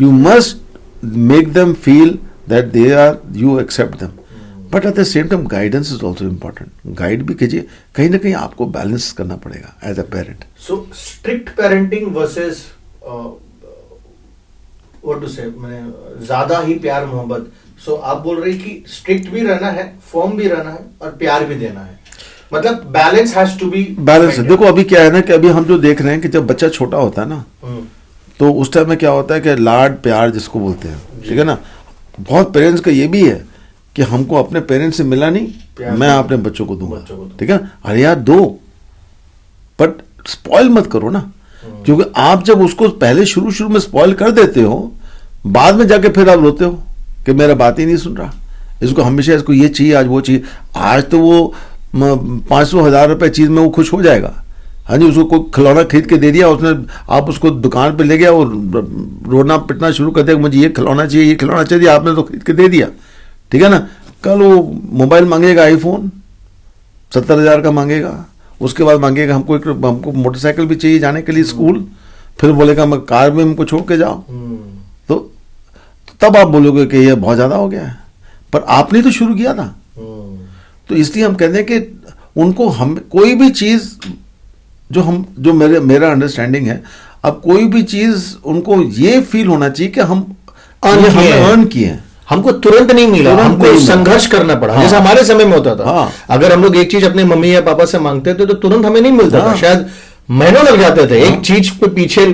You must make them feel that they are, you accept them, but at the same time guidance is also important. Guide भी कीजिए, कहीं ना कहीं आपको बैलेंस करना पड़ेगा as a parent. So strict parenting versus what to say, मैंने ज्यादा ही प्यार मोहब्बत। सो आप बोल रहे कि स्ट्रिक्ट भी रहना है, फर्म भी रहना है, और प्यार भी देना है, मतलब balance has to be balance. देखो अभी क्या है ना कि अभी हम जो देख रहे हैं कि जब बच्चा छोटा होता है ना, तो उस टाइम में क्या होता है कि लाड प्यार जिसको बोलते हैं, ठीक है ना, बहुत पेरेंट्स का ये भी है कि हमको अपने पेरेंट्स से मिला नहीं, मैं अपने बच्चों को दूंगा, ठीक है। अरे यार दो, बट स्पॉइल मत करो ना, क्योंकि आप जब उसको पहले शुरू में स्पॉइल कर देते हो, बाद में जाके फिर आप रोते हो कि मेरा बात ही नहीं सुन रहा, इसको हमेशा इसको ये चाहिए, आज वो चाहिए। आज तो वो 500,000 रुपए चीज में वो खुश हो जाएगा, हाँ जी, उसको कोई खिलौना खरीद के दे दिया उसने, आप उसको दुकान पे ले गया और रोना पिटना शुरू कर दिया, मुझे ये खिलौना चाहिए, ये खिलौना चाहिए, आपने तो खरीद के दे दिया, ठीक है ना। कल वो मोबाइल मांगेगा, आईफोन 70,000 का मांगेगा, उसके बाद मांगेगा हमको मोटरसाइकिल भी चाहिए जाने के लिए स्कूल, फिर बोलेगा मैं कार में हमको छोड़ के जाओ, तो तब आप बोलोगे कि ये बहुत ज़्यादा हो गया है, पर आपने तो शुरू किया था। तो इसलिए हम कहते हैं कि उनको हम कोई भी चीज़ जो मेरा अंडरस्टैंडिंग है, अब कोई भी चीज़ उनको ये फील होना चाहिए कि हम अर्न किए हैं, हमको तुरंत नहीं मिला, हमको संघर्ष करना पड़ा। हाँ। जैसे हमारे समय में होता था। हाँ। अगर हम लोग एक चीज अपने मम्मी या पापा से मांगते थे तो तुरंत हमें नहीं मिलता था, शायद महीनों लग जाते थे एक चीज पे पीछे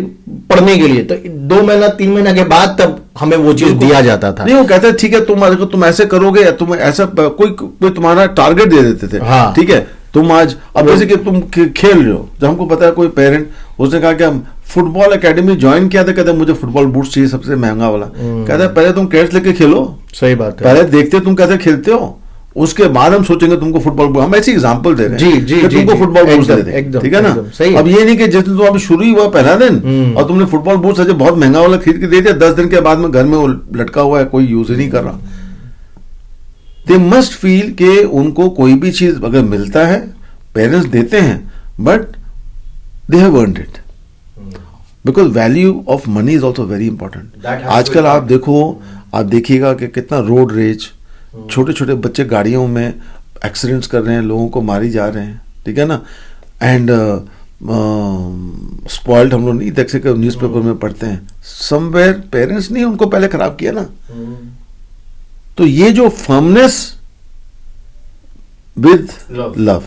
पड़ने के लिए, तो 2 महीना 3 महीना के बाद तब हमें वो चीज दिया जाता था। नहीं, वो कहते ठीक है तुम ऐसे करोगे, या तुम ऐसा कोई तुम्हारा टारगेट दे देते थे। हाँ। ठीक है, तुम आज, अब जैसे कि तुम खेल रहे हो, जब हमको पता है कोई पेरेंट, उसने कहा कि हम फुटबॉल एकेडमी ज्वाइन किया था, कहते मुझे फुटबॉल बूट्स चाहिए सबसे महंगा वाला, कहता है पहले तुम कैश लेके खेलो। सही बात है, पहले देखते तुम कैसे खेलते हो, उसके बाद हम सोचेंगे तुमको फुटबॉल बूट, हम ऐसी एग्जांपल दे रहे हैं जी कि तुमको फुटबॉल बूट दे एकदम दें, ठीक है ना। सही है। अब ये नहीं कि जैसे तुम अभी शुरू ही हुआ पहला दिन और तुमने फुटबॉल बूट सच बहुत महंगा वाला खरीद के दे दिया, 10 दिन के बाद में घर में वो लटका हुआ है, कोई यूज ही नहीं कर रहा। दे मस्ट फील कि उनको कोई भी चीज अगर मिलता है, पेरेंट्स देते हैं, but they have earned it, because value of money is also very important. आजकल आप देखिएगा कि कितना रोड रेज, छोटे छोटे बच्चे गाड़ियों में एक्सीडेंट्स कर रहे हैं, लोगों को मारी जा रहे हैं, ठीक है ना। एंड स्पॉइल्ड हम लोग नहीं देख सके, न्यूज़पेपर में पढ़ते हैं, समवेयर पेरेंट्स ने उनको पहले खराब किया ना। तो ये जो firmness with love,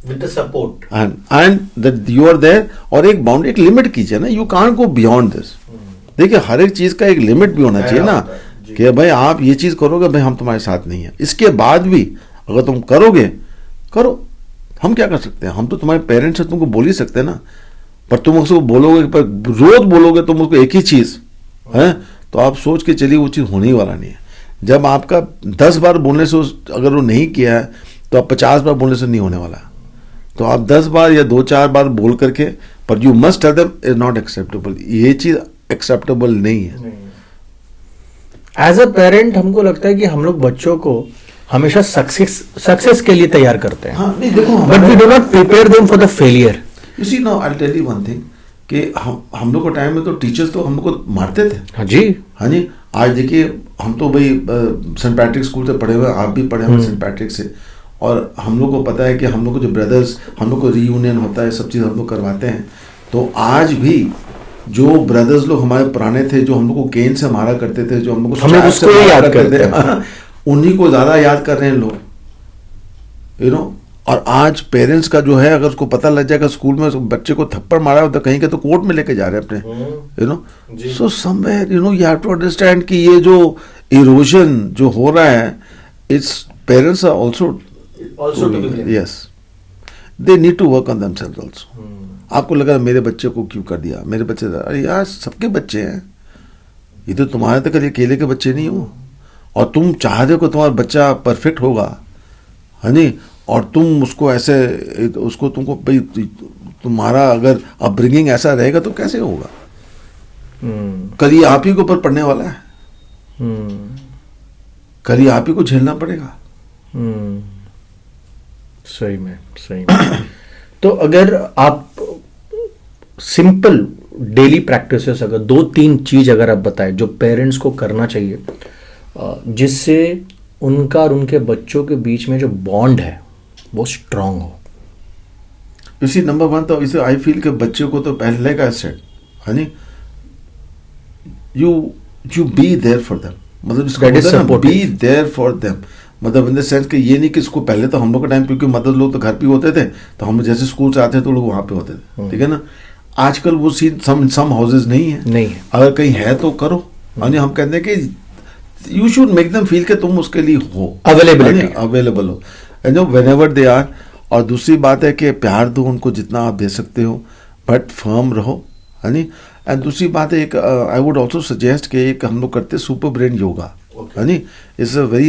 with the support and that you are there, और एक बाउंड्री, एक लिमिट कीजिए ना, you can't go beyond this. देखिए हर एक चीज का एक लिमिट भी होना चाहिए ना, कि भाई आप ये चीज करोगे, भाई हम तुम्हारे साथ नहीं है, इसके बाद भी अगर तुम करोगे करो, हम क्या कर सकते हैं, हम तो तुम्हारे पेरेंट्स से तुमको बोल ही सकते हैं ना। पर तुम उसको बोलोगे, पर रोज बोलोगे तुम उसको एक ही चीज है, तो आप सोच के चलिए वो चीज होने ही वाला नहीं है। जब आपका 10 बार बोलने से अगर वो नहीं किया है, तो आप 50 बार बोलने से नहीं होने वाला। तो आप 10 बार या 2-4 बार बोल करके, पर you must tell them is not acceptable, ये चीज एक्सेप्टेबल नहीं है। एज अ पेरेंट हमको लगता है कि हम लोग बच्चों को हमेशा सक्सेस के लिए तैयार करते हैं, हाँ, नहीं देखो, but we do not prepare them for the failure. You see now I will tell you one thing, कि हम लोग को टाइम में तो टीचर्स तो हम लोग को मारते थे। हाँ जी। आज देखिए हम तो भाई सेंट पैट्रिक स्कूल से पढ़े हुए, आप भी पढ़े हुए सेंट पैट्रिक से, और हम लोग को पता है कि हम लोग को जो ब्रदर्स, हम लोग को रीयूनियन होता है, सब चीज़ हम लोग करवाते हैं। तो आज भी जो ब्रदर्स लोग हमारे पुराने थे, जो हम लोग को केन से मारा करते थे, जो हम लोग को उसको याद करते हैं, उन्हीं को ज़्यादा याद कर रहे हैं लोग, यू नो। और आज पेरेंट्स का जो है, अगर उसको पता लग जाएगा स्कूल में बच्चे को थप्पड़ मारा हो तो कहीं के तो कोर्ट में लेके जा रहे हैं अपने, you know. So somewhere you know you have to understand कि ये जो इरोजन जो हो रहा है, it's parents are also yes, they need to work on themselves also. आपको लगा मेरे बच्चे को क्यों कर दिया, मेरे बच्चे, अरे यार सबके बच्चे हैं, ये तो तुम्हारे तो कभी अकेले के बच्चे नहीं हो, और तुम चाह रहे हो कि तुम्हारा बच्चा परफेक्ट होगा, है नहीं, और तुम उसको ऐसे, उसको तुमको भाई तुम्हारा अगर अपब्रिंगिंग ऐसा रहेगा तो कैसे होगा। कल ये आप ही के ऊपर पड़ने वाला है, कल ये आप ही को झेलना पड़ेगा। सही में तो अगर आप सिंपल डेली प्रैक्टिसेस, अगर 2-3 चीज अगर आप बताएं जो पेरेंट्स को करना चाहिए, जिससे उनका और उनके बच्चों के बीच में जो बॉन्ड है वो स्ट्रांग हो। इसी नंबर 1 तो इसे आई फील के बच्चे को तो पहले का सेट, है नी, you be there for them, मतलब इसको बी देयर फॉर देम, मतलब इन द सेंस कि ये नहीं कि इसको पहले तो हम लोग का टाइम, क्योंकि मदर लोग तो घर पे होते थे, तो हम जैसे स्कूल से आते थे तो लोग वहाँ पे होते थे, ठीक है ना। आजकल वो सीन सम हाउसेज नहीं है, अगर कहीं है तो करो, यानी हम कहते हैं कि you should make them feel कि तुम उसके लिए हो, अवेलेबल हो, you know, whenever they are. और दूसरी बात है कि प्यार दो उनको जितना आप दे सकते हो, बट फर्म रहो, है नी। एंड दूसरी बात है, एक आई वुड ऑल्सो सजेस्ट कि एक हम लोग करते सुपर ब्रेन योगा, है नी, इट्स अ वेरी,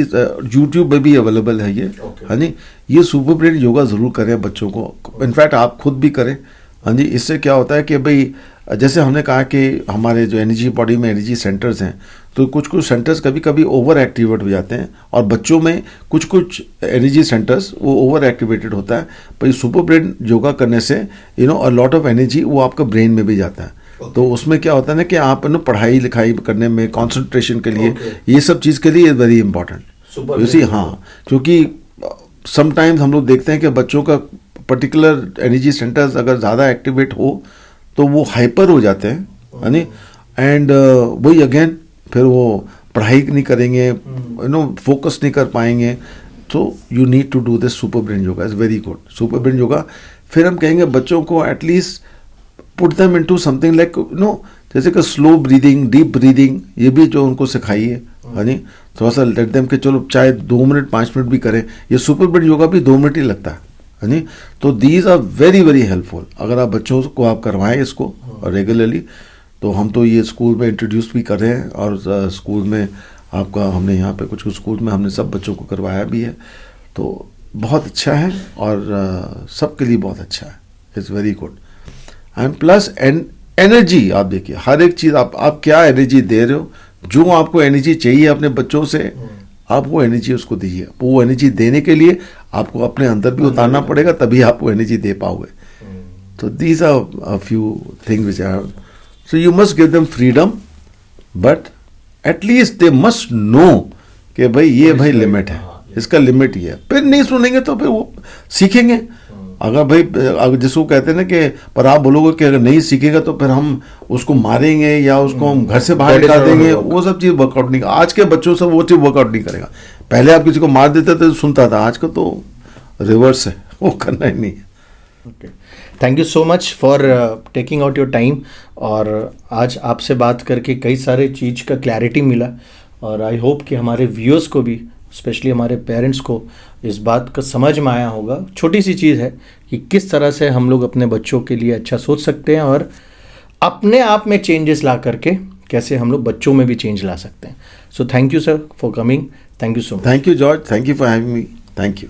यूट्यूब पे भी अवेलेबल है ये, है नी। ये सुपर ब्रेन योगा ज़रूर करें बच्चों को, इनफैक्ट आप खुद भी करें, हाँ जी। इससे क्या होता है कि भाई जैसे हमने कहा कि हमारे जो एनर्जी बॉडी में एनर्जी सेंटर्स हैं, तो कुछ कुछ सेंटर्स कभी कभी ओवर एक्टिवेट हो जाते हैं, और बच्चों में कुछ कुछ एनर्जी सेंटर्स वो ओवर एक्टिवेटेड होता है। पर सुपर ब्रेन योगा करने से you know a lot of energy वो आपका ब्रेन में भी जाता है। तो उसमें क्या होता है ना कि आप ना पढ़ाई लिखाई करने में, कॉन्सेंट्रेशन के लिए, ये सब चीज़ के लिए वेरी इंपॉर्टेंट यू सी। हाँ, क्योंकि समटाइम्स हम लोग देखते हैं कि बच्चों का पर्टिकुलर एनर्जी सेंटर्स अगर ज़्यादा एक्टिवेट हो तो वो हाइपर हो जाते हैं, है नी। एंड वही अगेन फिर वो पढ़ाई नहीं करेंगे, यू नो, फोकस नहीं कर पाएंगे। तो you need to do this super brain yoga, is very good super brain yoga. फिर हम कहेंगे बच्चों को at least put them into something like you know, जैसे कि स्लो ब्रीदिंग, डीप ब्रीदिंग, ये भी जो उनको सिखाइए, है नी। थोड़ा सा लेट देम के चलो चाहे 2 मिनट 5 मिनट भी करें, ये सुपर ब्रेन योगा भी 2 मिनट ही लगता है नहीं। तो these are very very helpful. अगर आप बच्चों को आप करवाएं इसको और रेगुलरली, तो हम तो ये स्कूल में इंट्रोड्यूस भी कर रहे हैं, और स्कूल में आपका हमने यहाँ पे कुछ स्कूल में हमने सब बच्चों को करवाया भी है। तो बहुत अच्छा है और सबके लिए बहुत अच्छा है, it's very good. And plus energy, आप देखिए हर एक चीज़ आप क्या एनर्जी दे रहे हो, जो आपको एनर्जी चाहिए अपने बच्चों से आप वो एनर्जी उसको दीजिए। वो एनर्जी देने के लिए आपको अपने अंदर भी उतारना पड़ेगा, तभी आप वो एनर्जी दे पाओगे। तो these are a few things which are, so you must give them freedom, but at least they must know कि भाई ये भाई लिमिट है, इसका लिमिट ये है। फिर नहीं सुनेंगे तो फिर वो सीखेंगे। अगर भाई अगर जिसको कहते हैं ना कि पर आप बोलोगे कि अगर नहीं सीखेगा तो फिर हम उसको मारेंगे या उसको हम घर से बाहर निकाल देंगे, वो सब चीज़ वर्कआउट नहीं। आज के बच्चों से वो चीज़ वर्कआउट नहीं करेगा। पहले आप किसी को मार देते थे तो सुनता था, आज का तो रिवर्स है, वो करना ही नहीं है। Okay, thank you so much for taking out your time. और आज आपसे बात करके कई सारे चीज़ का क्लैरिटी मिला, और आई होप कि हमारे व्यूअर्स को भी, स्पेशली हमारे पेरेंट्स को इस बात का समझ में आया होगा। छोटी सी चीज़ है कि किस तरह से हम लोग अपने बच्चों के लिए अच्छा सोच सकते हैं और अपने आप में चेंजेस ला करके कैसे हम लोग बच्चों में भी चेंज ला सकते हैं। So thank you sir for coming, thank you so much. Thank you George, thank you for having me, thank you.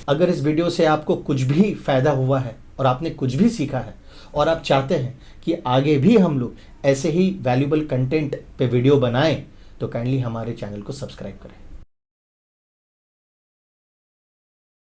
अगर इस वीडियो से आपको कुछ भी फ़ायदा हुआ है और आपने कुछ भी सीखा है और आप चाहते हैं कि आगे भी हम लोग ऐसे ही वैल्यूबल कंटेंट पे वीडियो बनाएं, तो काइंडली हमारे चैनल को सब्सक्राइब करें।